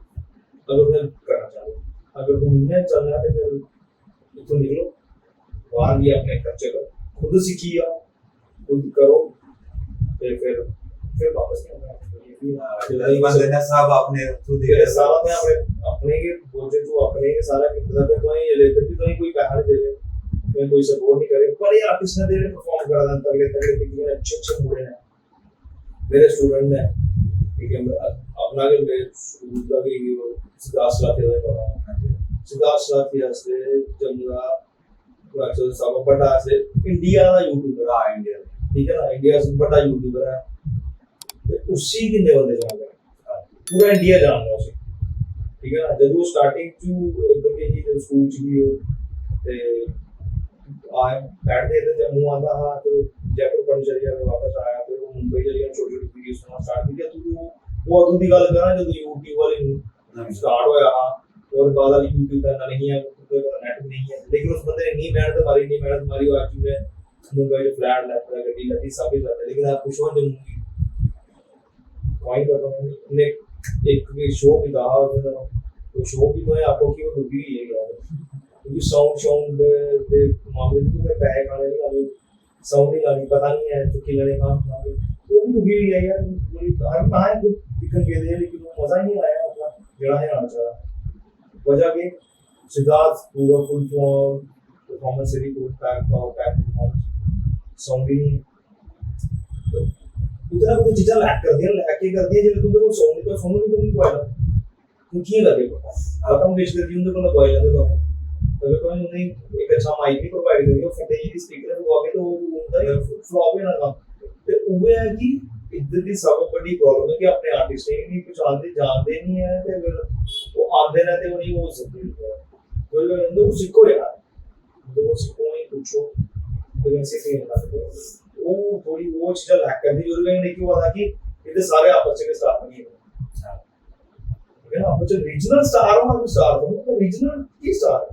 [SPEAKER 2] अगर उन्हें करना चाहो अगर तुम इन्हें चलना है तो फिर इतों निकलो बाहर भी अपने खर्चे करो खुद सीखी आओ खुद करो फिर वापस नहीं आना
[SPEAKER 1] साहब आपने खुद
[SPEAKER 2] फिर सारा में अपने के बोझे जो अपने के सारा कितना पे तो ये लेते भी तो कोई पैसा नहीं देगा कोई सपोर्ट नहीं करे बड़े आर्टिस्ट ने दे परफॉर्म करा था तगड़े तगड़े कितने अच्छे मुड़े हैं मेरे स्टूडेंट हैं ठीक है अपना के मेरे स्कूल का भी सिद्धार्थ सलाथिया का पढ़ा सिद्धार्थ सलाथिया से जमुना एक्चुअली सब बड़ा से इंडिया का यूट्यूबर है इंडिया ठीक है ना इंडिया से बड़ा यूट्यूबर है तो उसी कितने बंदे जान रहे पूरा इंडिया जान रहा उसे ठीक है ना जब वो स्टार्टिंग टू इधर के ही जब स्कूल च भी हो ते आए बैठते थे जम्मू आंदा हा तो जयपुर पढ़ने चले गया वापस आया फिर वो मुंबई चले गया छोटी छोटी वीडियोस बनाना स्टार्ट किया तो वो अदू दी गल करा जब यूट्यूब वाली स्टार्ट होया हा और बाद वाली यूट्यूब करना नहीं है कोई नेट नहीं है लेकिन उस बंदे ने नहीं मेहनत मारी और आज ने मुंबई में फ्लैट लेता गड्डी लती सब ही करता लेकिन आप कुछ और जम्मू कोई कर रहा हूं ने एक शो भी कहा तो शो भी तो है आपको कि वो डूबी हुई है क्योंकि साउंड के मामले में तो पैसे खाने नहीं वाले साउंड ही लानी पता नहीं है तो किलने काम खाने वो भी डूबी हुई है यार मेरी कार कहाँ है कुछ दिखन के लिए लेकिन वो मजा ही नहीं आया मतलब जड़ा है आना चाह वजह के सिद्धार्थ पूरा फुल परफॉर्मेंस से भी गुड पैक परफॉर्मेंस साउंडिंग उतना कुछ चीज़ें लैक कर दिया जब तुम देखो साउंड तो साउंड भी तुम कोई ना तुम किए करके खत्म बेच कर दियो तो कोई लेते तो अगर कोई नहीं एक अच्छा माइक भी प्रोवाइड करियो फटे ये स्पीकर को आगे तो उनका ही फ्लॉप है ना काम तो वो है कि इधर की सब बड़ी प्रॉब्लम है कि अपने आर्टिस्ट नहीं पहचानते जानते नहीं है तो अगर वो आंदे रहते वो नहीं हो सकते कोई लोग तो सीखो यार तो वो सीखो नहीं पूछो तो वैसे ही नहीं वो थोड़ी वो चीज़ लैक कर दी जो लोग ने क्यों पता कि इधर सारे आपस में स्टार नहीं है ठीक है ना आपस में रीजनल स्टार हो ना स्टार हो तो रीजनल की स्टार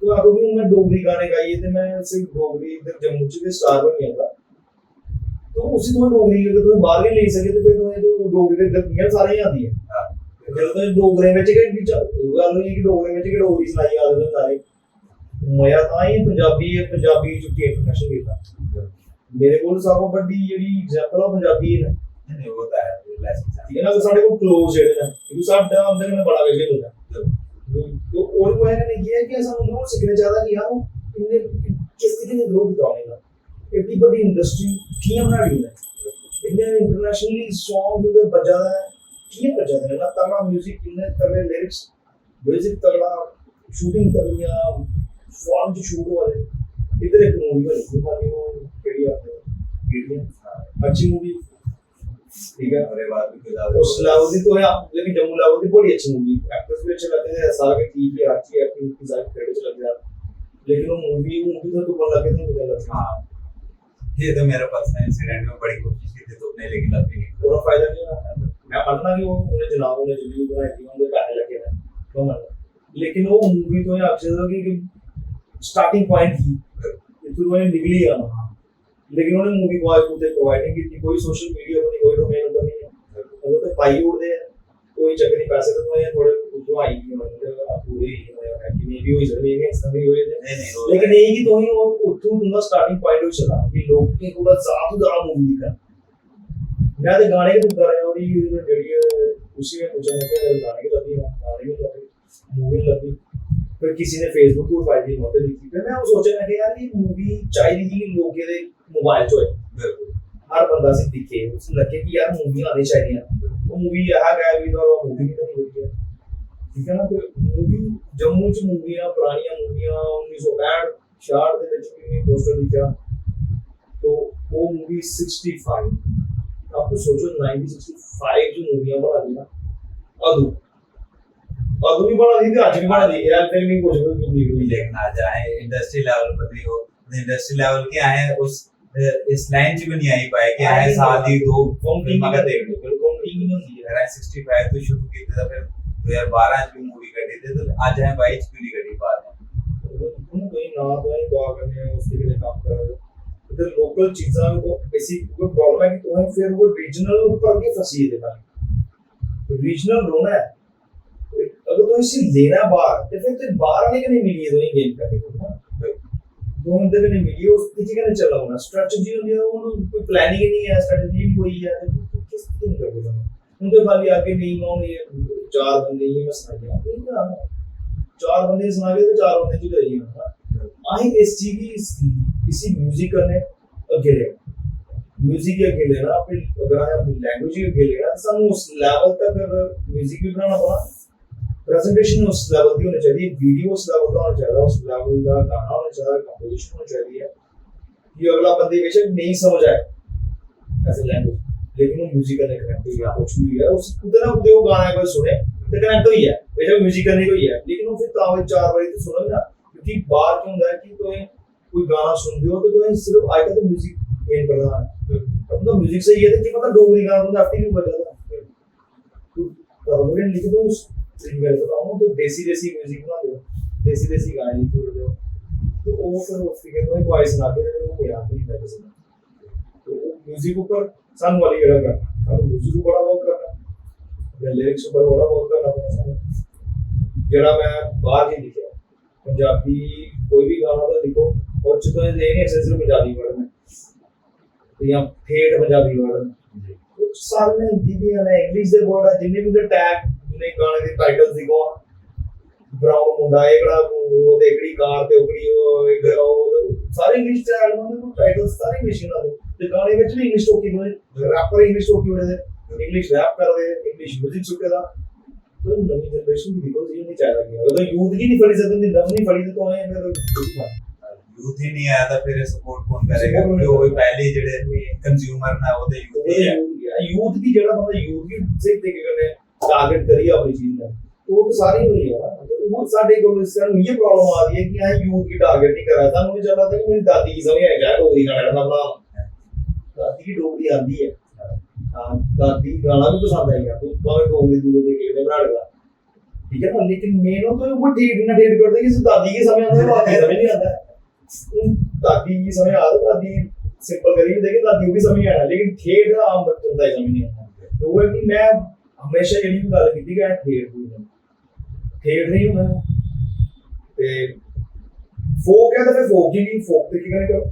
[SPEAKER 2] तो आपको भी मैं डोगरी गाने गाइए थे मैं सिर्फ डोगरी इधर जम्मू च भी स्टार बन गया था तो उसी तो डोगरी अगर तुम्हें बाहर नहीं ले सके तो फिर तुम्हें जो डोगरी के दुनिया सारे ही आती है जब तो डोगरे में के गल नहीं कि डोगरे में के डोगरी सुनाई आदत सारे मजा था ही पंजाबी चुकी इंटरनेशनल गीता मेरे को सब बड़ी जेडी एग्जांपल ऑफ पंजाबी है
[SPEAKER 1] नहीं होता है
[SPEAKER 2] ठीक है ना तो साडे को क्लोज जेडे ना क्योंकि साडा अंदर में बड़ा विषय होता है तो और को है ने किया कि ऐसा उनको सीखना चाहता कि यार इनने किस तरीके से ग्रो किया होगा इतनी बड़ी इंडस्ट्री किया बना ली है इन्हें इंटरनेशनली सॉन्ग जो बजा है किया बजा है ना तगड़ा म्यूजिक इन्हें तगड़े लिरिक्स म्यूजिक तगड़ा शूटिंग तगड़िया फॉर्म जो शूट हुआ है इधर एक मूवी बनी खाली वो केड़ी आपने अच्छी मूवी ठीक है
[SPEAKER 1] अरे बात भी ज्यादा
[SPEAKER 2] उस लाहौरी तो है लेकिन जम्मू लाहौरी बड़ी अच्छी मूवी एक्टर्स भी अच्छे लगते हैं सारा के ठीक है अच्छी एक्टिंग की सारी क्रेडिट लग जाता लेकिन वो मूवी तो बोल लगे थे मुझे लगा
[SPEAKER 1] हाँ ये तो मेरे पास है इंसिडेंट में बड़ी कोशिश की थी तो नहीं लेकिन अपनी
[SPEAKER 2] पूरा फायदा नहीं हुआ मैं मानना कि वो उन्हें जनाबों ने जो भी बनाई थी उनके पैसे लगे हैं तो मानना लेकिन वो मूवी तो है अक्षर की स्टार्टिंग पॉइंट थी फिर वो निकली आना लेकिन उन्होंने मूवी को आज प्रोवाइडिंग की थी कोई सोशल मीडिया पर कोई डोमेन पर नहीं है वो तो पाई उड़ते हैं कोई चक्कर नहीं पैसे तो मैं थोड़े जो आई थी मतलब पूरे ही कि मे बी हुई जरूरी नहीं है नहीं हुए थे लेकिन यही कि तो ही वो उठू उनका स्टार्टिंग पॉइंट हो चला कि लोग की पूरा ज्यादा मूवी दिखा मैं तो गाने के तो रहा और ये जेडी उसी में पूछा कि गाने की लगी गाने की लगी मूवी लगी फिर किसी ने फेसबुक पर फाइल दी मौते लिखी फिर मैं सोचा कि यार ये मूवी चाहिए थी लोग के मोबाइल जो है हर बंदा से दिखे उसने लगे कि यार मूवी आनी चाहिए वो मूवी यहाँ गया भी था और मूवी नहीं देखी है ठीक है ना तो मूवी जम्मू च मूवियां पुरानियां मूवियां 1965 66 ਦੇ ਵਿੱਚ ਵੀ ਪੋਸਟਰ ਦਿਖਿਆ तो वो मूवी 65, आप तो सोचो 1965 जो मूवियां बना दी ना, अदू अदू भी बना दी थी, आज भी बना दी यार, फिर नहीं कुछ भी निकली।
[SPEAKER 1] लेकिन आ जाए इंडस्ट्री लेवल पर भी हो, इंडस्ट्री लेवल के आए उस इस लाइन च भी नहीं आई पाए कि आए साल ही दो फिल्मां का देख लो,
[SPEAKER 2] बिल्कुल ठीक नहीं होती है।
[SPEAKER 1] अगर 65 तो शुरू की था, फिर 2012 च भी मूवी कटी थी, तो आज है 22 च भी नहीं कटी पा रहे।
[SPEAKER 2] कोई ना कोई बात करने उसके लिए काम कर रहे हो, इधर लोकल चीज़ां को ऐसी कोई प्रॉब्लम है कि तुम्हें फिर वो रीजनल ऊपर की फंसी है देखा, रीजनल रोना है, अगर तो इसे लेना बाहर तो फिर तो बाहर आने के नहीं मिली है, तो ये गेम करने को ना तो अंदर नहीं मिली है, उस किसी का नहीं चला होना स्ट्रेटजी होती है, वो कोई प्लानिंग ही नहीं है, स्ट्रेटजी भी कोई है, तो किस दिन करोगे उनके खाली आके नहीं नो ये चार बंदे ये मैं सुना दिया, चार बंदे सुना के तो चार बंदे जी करिए ना आई इस चीज की किसी म्यूजिक करने अकेले म्यूजिक ही अकेले ना अपनी, अगर आए अपनी लैंग्वेज ही अकेले ना, सानू उस लेवल तक अगर म्यूजिक भी बनाना पड़ा, प्रेजेंटेशन उस लेवल की होनी चाहिए, वीडियो उस लेवल का होना चाहिए, उस लेवल का गाना होना चाहिए, कंपोजिशन होना चाहिए कि अगला बंदे बेशक नहीं समझ आए ऐसे लैंग्वेज, लेकिन वो म्यूजिक करने कनेक्ट हुई है, कुछ भी है उस उधर ना वो गाना कोई सुने तो कनेक्ट हुई है, बेशक म्यूजिक करने को ही है, लेकिन वो फिर तावे चार बारी तो सुनो ना, क्योंकि बाहर क्या होता है कि तो कोई गाना सुनते हो तो सिर्फ आएगा तो म्यूजिक मेन करना है, अपना म्यूजिक से ये था कि मतलब डोगरी गाना तो आपकी भी बजा था, तो डोगरी लिखे तो सिंगर बताऊं तो देसी म्यूजिक बना दो, देसी गाने लिख दो, तो वो फिर उसकी कहते हैं वॉइस ना के वो याद नहीं था किसी ने, तो म्यूजिक ऊपर सन वाली जगह का हम म्यूजिक को बड़ा वर्क करना या लिरिक्स ऊपर बड़ा वर्क करना पड़ता, जरा मैं बाहर ही लिखा पंजाबी कोई भी गाना तो लिखो और जो तो लेने सिर्फ पंजाबी वर्ड में तो या ठेठ पंजाबी वर्ड कुछ सारे हिंदी भी है इंग्लिश दे वर्ड है जिन्ने भी टैग ने गाने के टाइटल्स दिखो, ब्राउन मुंडा एकड़ा वो देखड़ी कार ते उकड़ी वो एकड़ा सारे इंग्लिश टैग में टाइटल्स सारे इंग्लिश ना ते गाने ਵਿੱਚ ਵੀ इंग्लिश टोकी होए, रैपर इंग्लिश टोकी होए थे, इंग्लिश रैप कर रहे इंग्लिश म्यूजिक सुटे था, तो नई जनरेशन की देखो ये नहीं चाह रही है, अगर यूथ ही नहीं फड़ी सकती दम नहीं फड़ी तो है फिर
[SPEAKER 1] यूथ ही नहीं आया था, फिर सपोर्ट कौन करेगा, क्योंकि वो पहले जेडे कंज्यूमर ना वो तो यूथ ही है,
[SPEAKER 2] यूथ की जड़ा बंदा यूथ की से देख करने टारगेट करिए अपनी चीज में, तो वो सारी हुई है ना, वो साडे को इसका ये प्रॉब्लम आ रही है कि यहां यूथ की टारगेट नहीं कर रहा था, मुझे चल रहा था कि मेरी दादी की समझ आ जाए डोगरी गाना अपना, दादी की डोगरी आती है, हां दादी गाना भी पसंद आएगा तो बाहर डोगरी दूर देख के बना देगा, ठीक है ना, लेकिन मेन तो वो ठीक ना ठीक करते कि दादी के समय आता है, बाकी समझ नहीं आता, दादी की समय आता दादी सिंपल करी देखे दादी भी समझ आना, लेकिन ठेठ आम बच्चों का समझ नहीं आता, तो वो है कि मैं हमेशा ਜਿਹੜੀ ਵੀ ਗੱਲ ਕੀਤੀ ਕਿ ਠੇਠ ਨਹੀਂ ਹੋਣਾ ਤੇ फोक है तो फिर फोक ही नहीं, फोक पे क्या करो,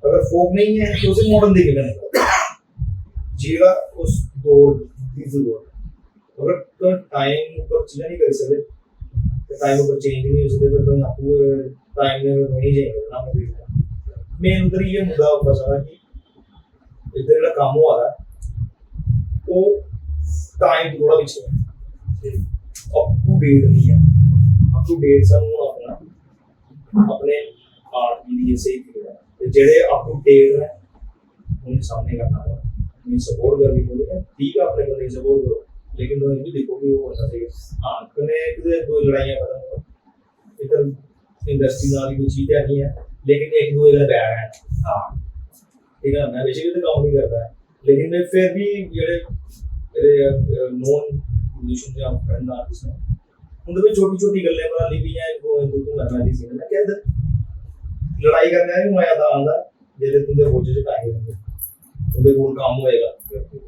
[SPEAKER 2] अगर फोक नहीं है तो उसे मॉडर्न देके करो, जीरा उस दौर की जरूरत, अगर तो टाइम ऊपर चीज़ नहीं कर सकते तो टाइम ऊपर चेंज नहीं हो सकते, फिर कोई आपको टाइम में वहीं जाएगा ना, मैं देखता मेन उधर ये मुद्दा फंसा कि इधर का काम हुआ था वो टाइम थोड़ा पीछे अप टू डेट नहीं है, अप टू डेट सब अपना अपने आर्ट के लिए सही किया है, जेड़े अप टू डेट है उन्हें सामने करना है, उन्हें सपोर्ट करनी पड़ेगी, ठीक है अपने को सपोर्ट करो, लेकिन तो ये भी देखो कि वो होना चाहिए, हाँ कने किधर दो लड़ाइयाँ खत्म हो, इधर इंडस्ट्री नाल कोई चीज़ नहीं है, लेकिन एक दो इधर बैग है, हाँ ठीक है, मैं बेसिकली तो काम नहीं करता है, लेकिन मैं फिर भी जेड़े नॉन म्यूजिशियन या फ्रेंड आर्टिस्ट हैं उनके भी छोटी छोटी गल्लें बना ली भी हैं, वो दो करना दी सी मैं क्या लड़ाई करने में मजा आता आंदा जेले तुंदे बोझे से काहे होंगे उनके कोल काम होएगा,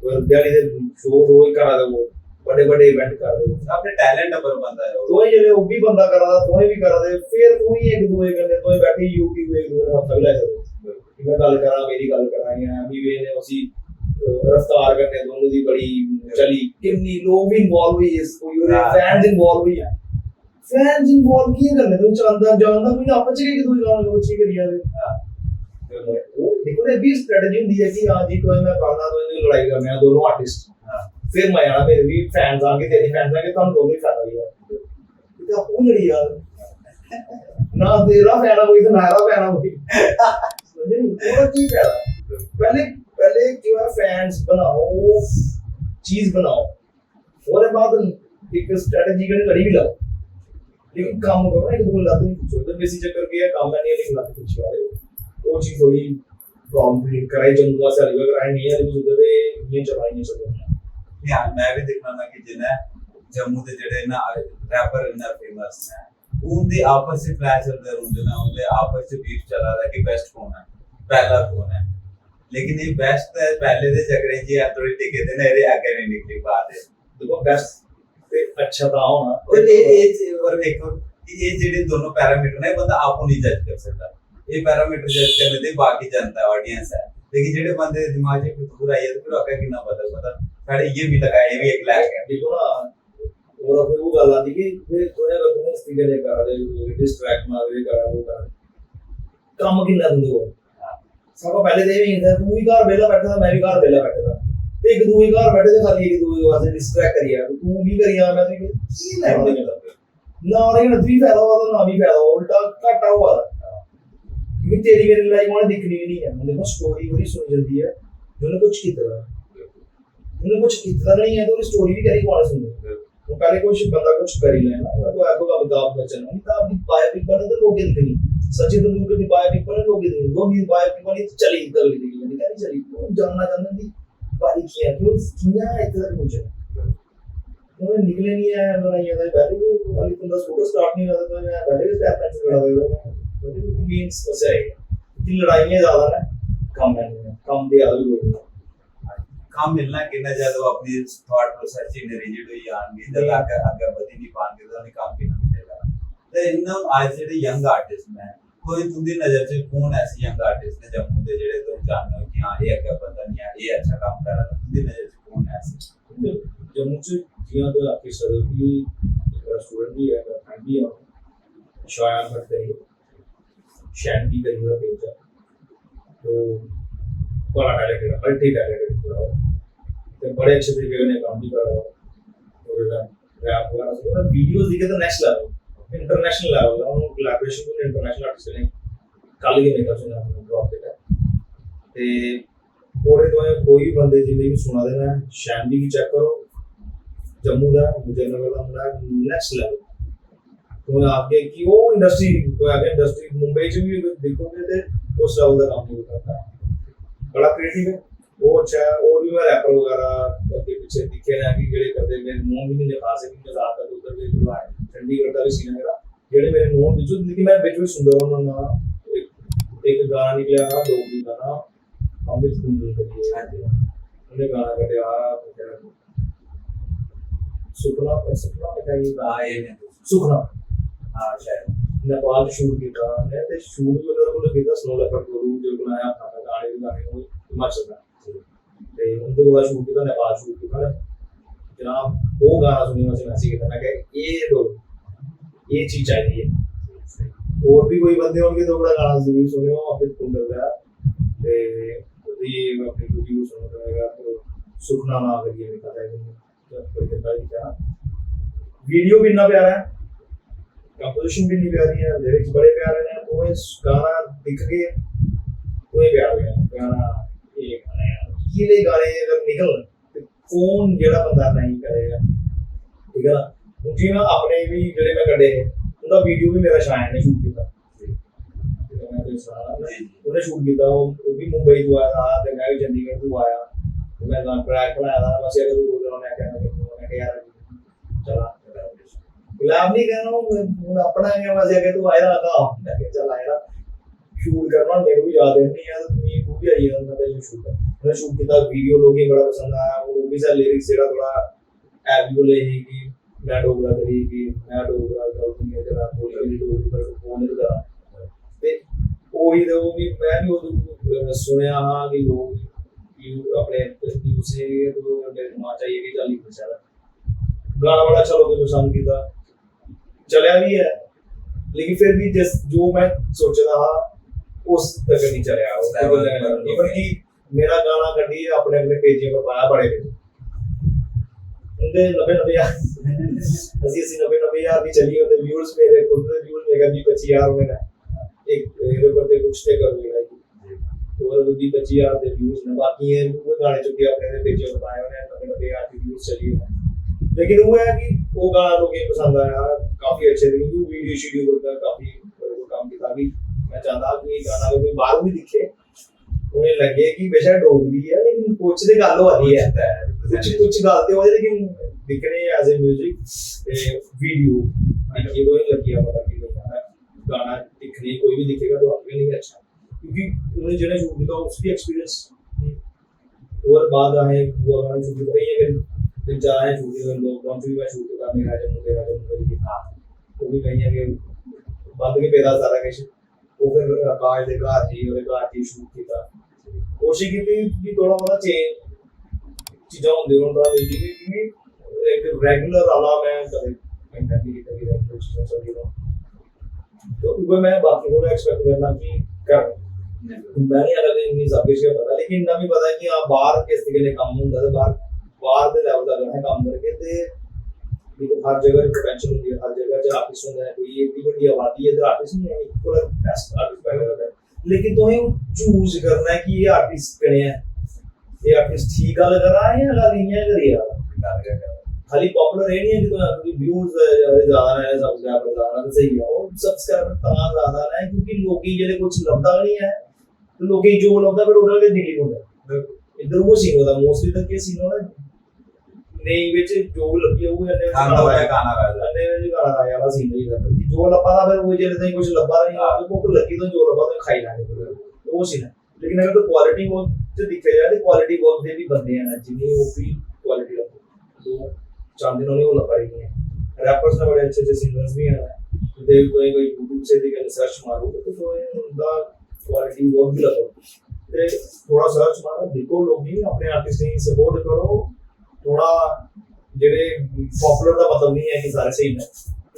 [SPEAKER 2] और दिहाड़ी दे शो रोज करा दे, वो बड़े बड़े इवेंट कर दे,
[SPEAKER 1] अपने टैलेंट पर बंदा है
[SPEAKER 2] तो ये वो भी बंदा करा दा तो भी करा दे, फिर तू ही एक दूसरे करने तो बैठे YouTube एक दूसरे मत लगा सकते कि मैं गल करा मेरी गल करा या अभी वे ने उसी रफ्तार करने दोनों दी बड़ी चली, कितनी लोग भी इन्वॉल्व हुई इसको, ये फैंस इन्वॉल्व हुई है, फैंस इन्वॉल्व किए करने तो चांदा जानदा कोई आपस में कि दूसरा लोग अच्छी करी यार, वो देखो ये भी स्ट्रेटजी होती है कि आज ही तो मैं करना तो इनकी लड़ाई करना है दोनों आर्टिस्ट, फिर मैं आना मेरे भी फैंस आके तेरे फैंस आके तुम दोनों ही फायदा हुआ, तो आपको लड़ी यार ना तेरा फैन कोई तो मेरा फैन कोई समझ नहीं पूरा की फायदा पहले पहले जो है फैंस बनाओ, चीज बनाओ, और बाद एक स्ट्रेटजी कने लड़ी भी लाओ, लेकिन काम करो ना, एक दो लाते नहीं पूछो तो बेसी चक्कर के काम करने नहीं लाते पूछो वाले वो चीज थोड़ी प्रॉब्लम क्रिएट कराए जम्मू से अलीगढ़ कराए नहीं है तो उधर ये चलाई नहीं सकते
[SPEAKER 1] यार मैं भी देखना ना कि जिन्हें जम्मू ਦੇ ਜਿਹੜੇ ਨਾ ਰੈਪਰ ਇੰਨਾ ਫੇਮਸ ਨੇ ਉਹਦੇ ਆਪਸ ਵਿੱਚ ਕਲੈਸ਼ ਚੱਲਦੇ ਹੁੰਦੇ ਨੇ ਉਹਦੇ ਆਪਸ ਵਿੱਚ ਬੀਫ ਚੱਲਦਾ ਹੈ ਕਿ ਬੈਸਟ ਕੌਣ ਹੈ ਪਹਿਲਾ ਕੌਣ ਹੈ लेकिन ये बेस्ट है पहले ਦੇ ਚੱਕਰੇ ਜੀ ਆ ਥੋੜੀ ਟਿਕੇ ਤੇ ਨਾ ਇਹਦੇ ਅੱਗੇ ਨਹੀਂ ਨਿਕਲੀ ਬਾਤ ਹੈ
[SPEAKER 2] देखो बेस्ट ਤੇ ਅੱਛਾ ਤਾਂ ਹੋਣਾ
[SPEAKER 1] और ये और एक ये ਜਿਹੜੇ ਦੋਨੋਂ ਪੈਰਾਮੀਟਰ ਨੇ ਬੰਦਾ ਆਪੋ ਨਹੀਂ ਜੱਜ ਕਰ ਸਕਦਾ ਇਹ ਪੈਰਾਮੀਟਰ ਜੱਜ ਕਰਨ ਦੇ ਬਾਕੀ जनता ऑडियंस है लेकिन ਜਿਹੜੇ ਬੰਦੇ ਦੇ ਦਿਮਾਗ 'ਚ ਫਿਤੂਰ ਆਈ ਹੈ ਫਿਰ ਅੱਗੇ ਕਿੰਨਾ ਪਤਾ ਸਾਡੇ ਇਹ ਵੀ ਲਗਾ ਇਹ ਵੀ ਇੱਕ ਲੈਕ ਹੈ
[SPEAKER 2] देखो ना और फिर वो गल आती कि फिर थोड़ा सा तुम स्पीकर ने करा दे डिस्ट्रैक्ट मार दे करा वो कर काम कितना दे वो सब पहले दे भी इंदा तू ही घर वेला बैठा था मैं भी घर वेला बैठा था ते एक दूसरे घर बैठे थे खाली एक दूसरे वास्ते डिस्ट्रैक्ट करिया तू भी करिया मैं तो की ले ना और ये भी फायदा हुआ ना भी फायदा उल्टा घाटा हुआ क्योंकि तेरी मेरी लड़ाई मैंने दिखनी नहीं है मुझे को स्टोरी बड़ी सुन जल्दी है जो कुछ कितना उन्हें कुछ इतना नहीं है तो स्टोरी भी करी कौन सुन वो पहले कुछ बंदा कुछ कर ही लेना तो आपको अमिताभ बच्चन अमिताभ की बायोपिक बने तो लोग देखनी सचिन तेंदुलकर की बायोपिक बने लोग देखनी धोनी की बायोपिक बनी तो चली इधर देखी मैंने कहा चली वो जानना चाहते थी बारी किया क्यों किया इतना मुझे उन्हें निकले नहीं है लड़ाई है पहले वो वाली तुम 10 फोटो स्टार्ट नहीं करता तो मैं पहले भी स्टेप पैंच करा दे वो मींस बस है इतनी लड़ाइयां ज्यादा है कम दे आदमी लोग
[SPEAKER 1] काम मिलना कितना ज्यादा वो अपनी थॉट प्रोसेस ही रिजिड हुई आएंगे जब आगे आगे बढ़ी नहीं पाएंगे तो उन्हें काम भी नहीं मिलेगा तो इन्हों आज जेडे यंग आर्टिस्ट ने कोई तुम्हारी नजर से कौन ऐसे यंग आर्टिस्ट ने जम्मू दे जेडे तुम जानते हो कि हां ये क्या बंदा नहीं है ये अच्छा काम कर रहा है तुम्हारी नजर से कौन ऐसे
[SPEAKER 2] जम्मू से जिया तो आपकी सर की स्टूडेंट भी है फ्रेंड भी है शायद करते हैं शैन भी करी हुआ पेज तो बड़ा टैलेंटेड है मल्टी टैलेंटेड तो बड़े अच्छे तरीके से काम भी कर रहा है और रैप वगैरह तो वीडियोस दिखे तो नेक्स्ट लेवल इंटरनेशनल लेवल हम कोलैबोरेशन को इंटरनेशनल आर्टिस्ट ने कल के मेरा सुना हमने ड्रॉप किया ते और तो कोई बंदे जिंदगी में सुना देना शैन भी चेक करो जम्मू का मुझे लगा नेक्स्ट लेवल तो आपके कि वो इंडस्ट्री तो आगे इंडस्ट्री मुंबई से भी देखोगे तो उस लेवल का काम नहीं करता है बड़ा क्रिएटिव है वो अच्छा है और भी मैं रैपर वगैरह के पीछे दिखे ना कि जेड़े करते मेरे नोन भी नहीं खा सके मैं आता तो उधर भी जो है चंडीगढ़ का भी सीन है मेरा जेड़े मेरे नोन बिचो लेकिन मैं बिच में सुंदर ना एक गाना निकला था डोगरी गाना अमित कुंडल करिए उन्हें गाना कटिया सुखना बताइए
[SPEAKER 1] हां ये
[SPEAKER 2] सुखना
[SPEAKER 1] हां शायद
[SPEAKER 2] नेपाल शूट किया है ते शूट भी उधर को किया स्नो लेपर्ड गुरु जो बनाया अपना गाने भी गाने हुए हिमाचल में ते उनके वाला शूट किया नेपाल शूट किया जनाब वो गाना सुनी मुझे मैसेज किया मैं कह ये चीज चाहिए और भी कोई बंदे होंगे तो बड़ा गाना जरूर सुनियो अमित कुंडल का ते ये अपनी वीडियो सुनोगा तो सुखना ना करिए मैं कहता है कोई कहता है क्या वीडियो भी इतना प्यारा है कंपोजिशन भी नहीं प्यारी है लिरिक्स बड़े प्यारे हैं तो इस गाना दिख के कोई प्यार है गाना ये गाना है ये गाने अगर निकल तो कौन जेड़ा बंदा नहीं करेगा ठीक है मुझे ना अपने भी जेड़े मैं कटे उनका वीडियो भी मेरा शायद ने शूट किया उन्हें शूट किया वो भी मुंबई तो आया था तो मैं भी चंडीगढ़ तो आया तो मैं ट्रैक बनाया था बस अगर वो बोल रहा मैं यार चला गुलाब नहीं कहना हूँ अपना है वैसे अगर तू आया था मैं चल आया शूट करना मेरे को याद नहीं है तो तुम्हें वो भी आई है मैं तो शूट मैंने शूट किया वीडियो लोग ही बड़ा पसंद आया वो भी सा लिरिक्स जेड़ा थोड़ा ऐप को ले कि मैं डोगरा करी कि मैं डोगरा गलती है जरा बोली डोगरी पर बोलने तो करा ते ओही तो भी मैं भी वो सुनया हां कि लोग अपने यूसे तो मेरे दिमाग चाहिए कि चाली बचा गाना बड़ा अच्छा लोगों को पसंद किया चलिया भी है लेकिन फिर भी जिस जो मैं सोच रहा था उस तक नहीं चलिया इवन कि मेरा गाना कटी अपने अपने पेज पर पाया बड़े उनके 90 यार भी चली होते व्यूज मेरे खुद के व्यूज मेरे भी 25 यार मेरा एक मेरे पर कुछ ते कर लिया तो और 20-25 ਦੇ व्यूज ने बाकी ये वो गाने चुके अपने पेज पे बनाए हुए हैं नवे आठ व्यूज चली है लेकिन वो है कि वो गाना लोगों को पसंद आया काफी अच्छे रिव्यू वीडियो शेड्यूल का काफी काम किया भी मैं चाहता कि ये गाना कोई बाहर भी दिखे उन्हें लगे कि बेशक डोगरी है लेकिन कुछ दे गल हो रही है कुछ गलते हो लेकिन दिखने एज ए म्यूजिक वीडियो देखिए तो लगी पता कि गाना दिखने कोई भी दिखेगा तो आपके लिए अच्छा क्योंकि उन्हें जिन्हें शूट किया उसकी एक्सपीरियंस और बाद आए वो गाना शूट कर रही है फिर जा रहे हैं शूट कर लोग कौन सी भी शूट करने राजा मुझे हाँ वो भी कहीं है कि बंद के पेदा सारा कुछ वो फिर आकाश के घर जी शूट किया कोशिश की कि थोड़ा बहुत चेंज चीज़ां होंदी होन थोड़ा म्यूजिक कि एक रेगुलर वाला मैं कदे कंटेंट नहीं किया कि रेगुलर चीज़ां चलती रहो तो वो मैं बाकी को एक्सपेक्ट करना कि कर मैंने अलग इतनी सब कुछ पता लेकिन इतना भी पता है कि हाँ बाहर किस तरीके ने काम होता है बाहर के लेवल का है काम करके तो हर जगह पोटेंशियल होती है हर जगह चाहे आर्टिस्ट होता है कोई इतनी बड़ी आबादी है तो आर्टिस्ट नहीं है इक्वल बेस्ट आर्टिस्ट पैदा करता है लेकिन तुम्हें चूज करना है कि ये आर्टिस्ट कने हैं ये आर्टिस्ट ठीक गल कर रहा है या गल इयां करी रहा खाली पॉपुलर है नहीं है कि तो व्यूज ज्यादा है सब्सक्राइबर ज्यादा तो सही है और सब्सक्राइबर तमाम ज्यादा है क्योंकि लोग जेडे कुछ लभदा नहीं है तो लोग जो लभदा फिर उधर के डिलीट होता इधर वो सीन होता मोस्टली तक के सीन होता नहीं विच जो लगी हुई है
[SPEAKER 1] गाना रहता
[SPEAKER 2] अन्ने गाना आया वाला सीन नहीं रहता कि जो लपा था फिर वो जेडे नहीं कुछ लपा नहीं आपको को लगी तो जो लपा तो खाई लाने तो वो सीन है लेकिन अगर तो क्वालिटी वो से दिखे जाए तो क्वालिटी वर्क दे भी बंदे हैं जिन्हें वो भी क्वालिटी रखो तो चांदी ने वो लपा रही है रैपर्स ने बड़े अच्छे सिंगर्स भी हैं देव कोई यूट्यूब से देख सर्च मारो तो उनका क्वालिटी वर्क भी लगो ते थोड़ा सर्च मारो देखो लोग भी अपने आर्टिस्ट की सपोर्ट करो थोड़ा जेडे पॉपुलर का मतलब नहीं है कि सारे सही ने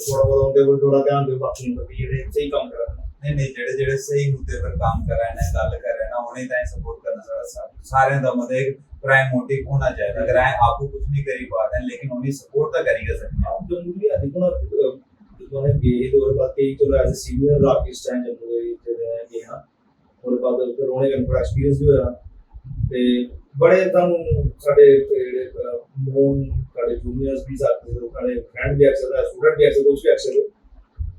[SPEAKER 2] थोड़ा बहुत उनके ऊपर थोड़ा ध्यान दो बाकी नहीं जेडे सही काम कर रहे हैं
[SPEAKER 1] नहीं जेडे जेडे सही मुद्दे पर काम कर रहे हैं गल कर रहे हैं उन्हें ताई सपोर्ट करना सारे दा मतलब एक प्राइम मोटिव होना चाहिए अगर आपको कुछ नहीं करी पाते हैं लेकिन उन्हें सपोर्ट तो कर ही सकते हैं आप जो मूवी है देखो ना तो है ये दो बात के चलो एज ए सीनियर आर्टिस्ट हैं जब वो ये हां और बाद फिर उन्हें का एक्सपीरियंस भी होया ते बड़े तानू साडे मोन साडे जूनियर्स भी साथ साडे फ्रेंड भी अक्सर स्टूडेंट भी अक्सर कुछ भी अक्सर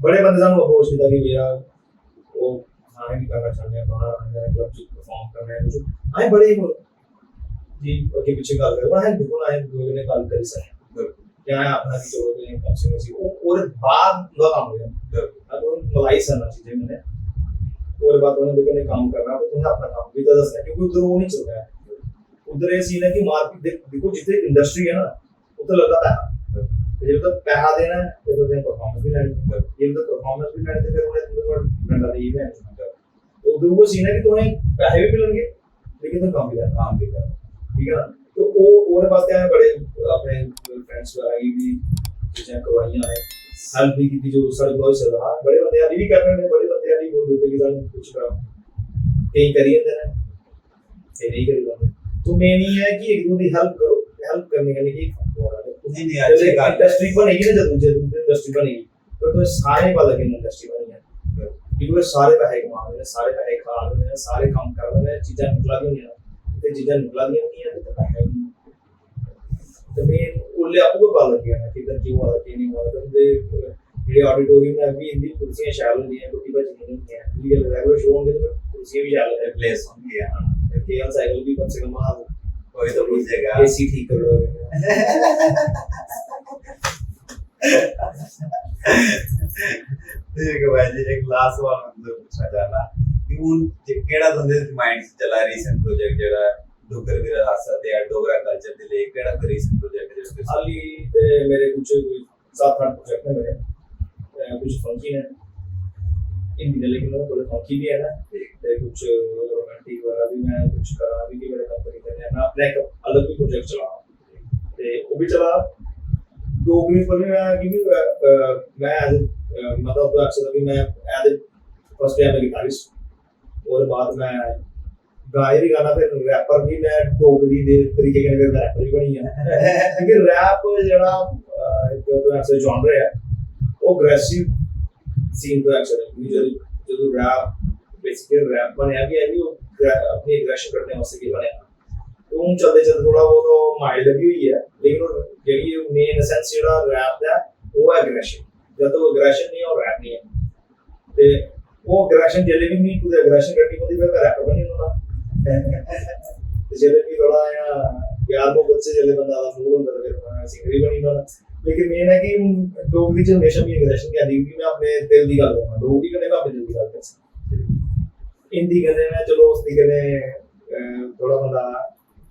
[SPEAKER 1] बड़े बंदे सानू अप्रोच किया कि भैया वो हाँ नहीं करना चाहते हैं बाहर आने क्लब में परफॉर्म करना है कुछ आए बड़े जी ओके पीछे गल कर है देखो ना लोगों ने गल करी सके क्या है अपना भी चलो तो कम से कम और बाद का काम हो गया अब उन मलाई सना चीजें मैंने और बाद उन्होंने देखने काम करना तो तुम्हें अपना काम भी तो दसना क्योंकि उधर वो नहीं चल रहा है उधर ये सीन है कि मार्केट देखो जितने इंडस्ट्री है ना उधर लगता है जब तक पैसा देना है तो फिर परफॉर्मेंस भी लेनी ये तो परफॉर्मेंस भी लेने फिर उन्हें तुम्हें घंटा दे ही है तो उधर वो सीन है कि तुम्हें पैसे भी मिलेंगे लेकिन तुम काम भी कर ठीक है तो वो और वास्ते आए बड़े अपने फ्रेंड्स वगैरह भी चीजें करवाइयां है हेल्प भी की जो सारे ब्लॉग चल रहा है बड़े बंदे अभी भी कर रहे हैं बड़े बंदे अभी बोल देते कि सर कुछ काम कहीं करिए देना ये नहीं करेगा तो मेन ये है कि एक दूसरी हेल्प करने के लिए नहीं अच्छी इंडस्ट्री बनेगी ना जब इंडस्ट्री बनेगी तो सारे वाला की इंडस्ट्री बनी है क्योंकि सारे पैसे कमा रहे हैं सारे पैसे खा रहे हैं सारे काम कर रहे हैं चीजें निकला दी होंगी ते चीजें निकला दी होंगी तो पैसे तो मेन उल्ले आपको पता लग गया ना कि इधर क्यों वाला क्यों नहीं वाला तो ये ऑडिटोरियम में अभी इंदी कुर्सियां शाल होती हैं टूटी बची नहीं है ये रेगुलर शो होंगे तो कुर्सियां भी शाल है प्लेस होंगी हां केएल साइकिल भी कम से कम आ कोई तो पूछेगा एसी ठीक कर लो ठीक है भाई जी एक लास्ट वन मतलब पूछना चाहना कि उन केड़ा बंदे माइंड से चला रीसेंट प्रोजेक्ट जेड़ा डोगर विरासत या डोगरा कल्चर दे लिए केड़ा रीसेंट प्रोजेक्ट जेड़ा खाली ते मेरे कुछ 7-8 प्रोजेक्ट है मेरे कुछ फंकी है हिंदी में लेकिन वो थोड़े फंकी भी है ना ते कुछ रोमांटिक वाला भी मैं कुछ करा भी कि मेरे कंपनी करने मैं अपने अलग भी प्रोजेक्ट चला ते वो भी चला डोगरी पर मैं क्योंकि मैं मतलब तो अक्सर भी मैं एज फर्स्ट टाइम गिटारिस्ट और बाद में गाए भी गाना फिर रैपर भी मैं डोगरी दे तरीके के फिर रैपर भी बनी है क्योंकि रैप जेड़ा जो तो अक्सर जॉनर है वो अग्रेसिव सीन तो अक्सर है जो रैप बेसिकली रैप बने भी है वो
[SPEAKER 2] अपनी एग्रेशन करने वास्ते की बने तो हूँ चलते चलते थोड़ा वो तो माइंड लगी हुई है लेकिन जेडी मेन एसेंस जेड़ा रैप दा वो है एग्रेशन जब तक एग्रेशन नहीं है और रैप नहीं है ते वो एग्रेशन जेले भी नहीं पूरे एग्रेशन करनी होती फिर रैप बनी होना जेले भी थोड़ा यार वो बच्चे जेले बंदा दा मूड होंदा फिर सिंगरी बनी होना लेकिन मेन है कि डोगरी च हमेशा भी एग्रेशन की आती क्योंकि मैं अपने दिल की गल करना डोगरी कन्नै मैं अपने दिल की गल कर सकता हिंदी कन्नै मैं चलो उसदी कन्नै थोड़ा बंदा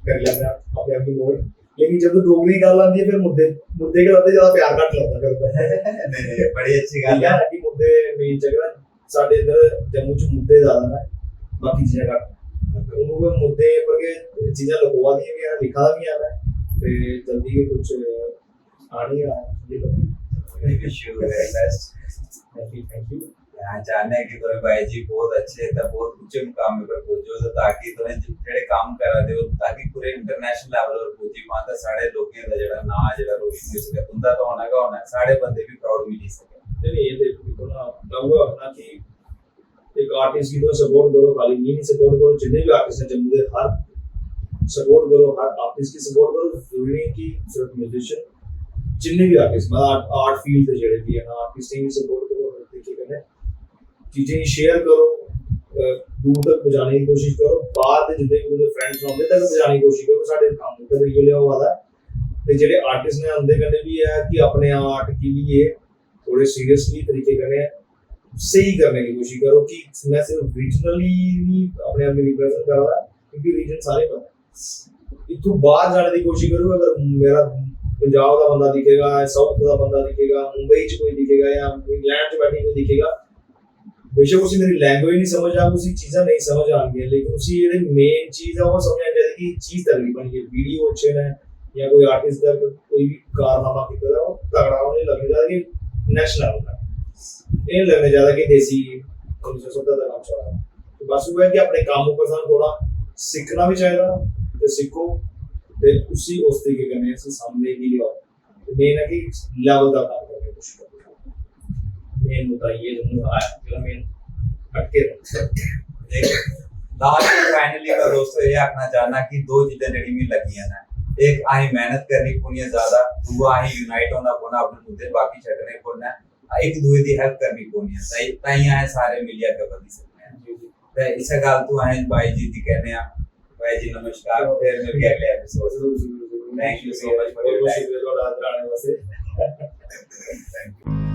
[SPEAKER 2] कर लेंदा अपने आप की मोड़ लेकिन जब डोगरी गल आती है फिर मुद्दे मुद्दे के लगते ज्यादा प्यार घट लगता फिर
[SPEAKER 1] नहीं बड़ी अच्छी गल है
[SPEAKER 2] कि मुद्दे मेन जगह साडे इधर जम्मू च मुद्दे ज्यादा ने बाकी चीजें घट उन्होंने मुद्दे पर के चीजें लुकवा दी भी है लिखा भी है ते जल्दी के कुछ आनी है ये तो
[SPEAKER 1] wish you very best
[SPEAKER 2] thank you
[SPEAKER 1] यहाँ जानने की तो भाई जी बहुत अच्छे था बहुत ऊंचे मुकाम पर पहुंचो तो ताकि तुम्हें जेड़े काम करा दे ताकि पूरे इंटरनेशनल लेवल पर पहुंची पाता सारे लोगों का जेड़ा ना जेड़ा रोशन हो सके तुंदा तो होना का होना सारे बंदे भी प्राउड मिल सके
[SPEAKER 2] नहीं ये देखो ना लगा अपना कि एक आर्टिस्ट की तो सपोर्ट करो खाली नहीं सपोर्ट करो जितने भी आर्टिस्ट हैं जम्मू के हर सपोर्ट करो हर आर्टिस्ट की सपोर्ट करो जरूरी है कि सिर्फ म्यूजिशियन जितने भी आर्टिस्ट मतलब आर्ट फील्ड से जेड़े भी है आर्टिस्ट की सपोर्ट करो हर तरीके कन्नै चीजें शेयर करो दूर तक पहुंचाने की कोशिश करो बाहर दे जितने भी फ्रेंड्स होंगे तक पहुंचाने की कोशिश करो साडे काम तक इयो लिया हुआ था ते जेड़े आर्टिस्ट ने आंदे कन्नै भी है कि अपने आर्ट के लिए थोड़े सीरियसली तरीके कन्नै सही करने की कोशिश करो कि मैं सिर्फ रीजनली नहीं अपने आप को रिप्रेजेंट कर रहा क्योंकि रीजन सारे पता इतों बाहर जाने की कोशिश करूँ अगर मेरा पंजाब का बंदा दिखेगा साउथ का बंदा दिखेगा मुंबई च कोई दिखेगा या इंग्लैंड च बैठे कोई दिखेगा बेशक उसी मेरी लैंग्वेज नहीं समझ आ उसी चीज़ें नहीं समझ आएंगी लेकिन उसी ये मेन चीज़ है वो समझ चाहिए कि चीज़ तकरीबन ये वीडियो अच्छे ने या कोई आर्टिस्ट का कोई भी कारनामा किया वो तगड़ा होने लगने चाहिए कि नेशनल का ये लगने ज्यादा कि देसी 1970 का काम चल रहा है तो बस वो है कि अपने कामों पर सानू थोड़ा सीखना भी चाहिए तो सीखो फिर उसी उस तरीके करने से सामने भी लियो तो मेन है कि लेवल का काम करने की कोशिश करो मेन मुद्दा ये जो है मेन अटके
[SPEAKER 1] एक लास्ट फाइनली मैं दोस्तों ये आखना चाहना कि दो चीजें जेडी मी लगी है ना एक आही मेहनत करनी पौनी है ज्यादा दूआ आही यूनाइट होना पौना अपने मुद्दे बाकी छड्डने पौना एक दूए दी हेल्प करनी पौनी है ताई आए सारे मिलिया के बदी सकते हैं ते इस गल तू आए भाई जी दी कहने आ भाई जी नमस्कार फिर मिल के अगले episode thank you so much for your time
[SPEAKER 2] thank you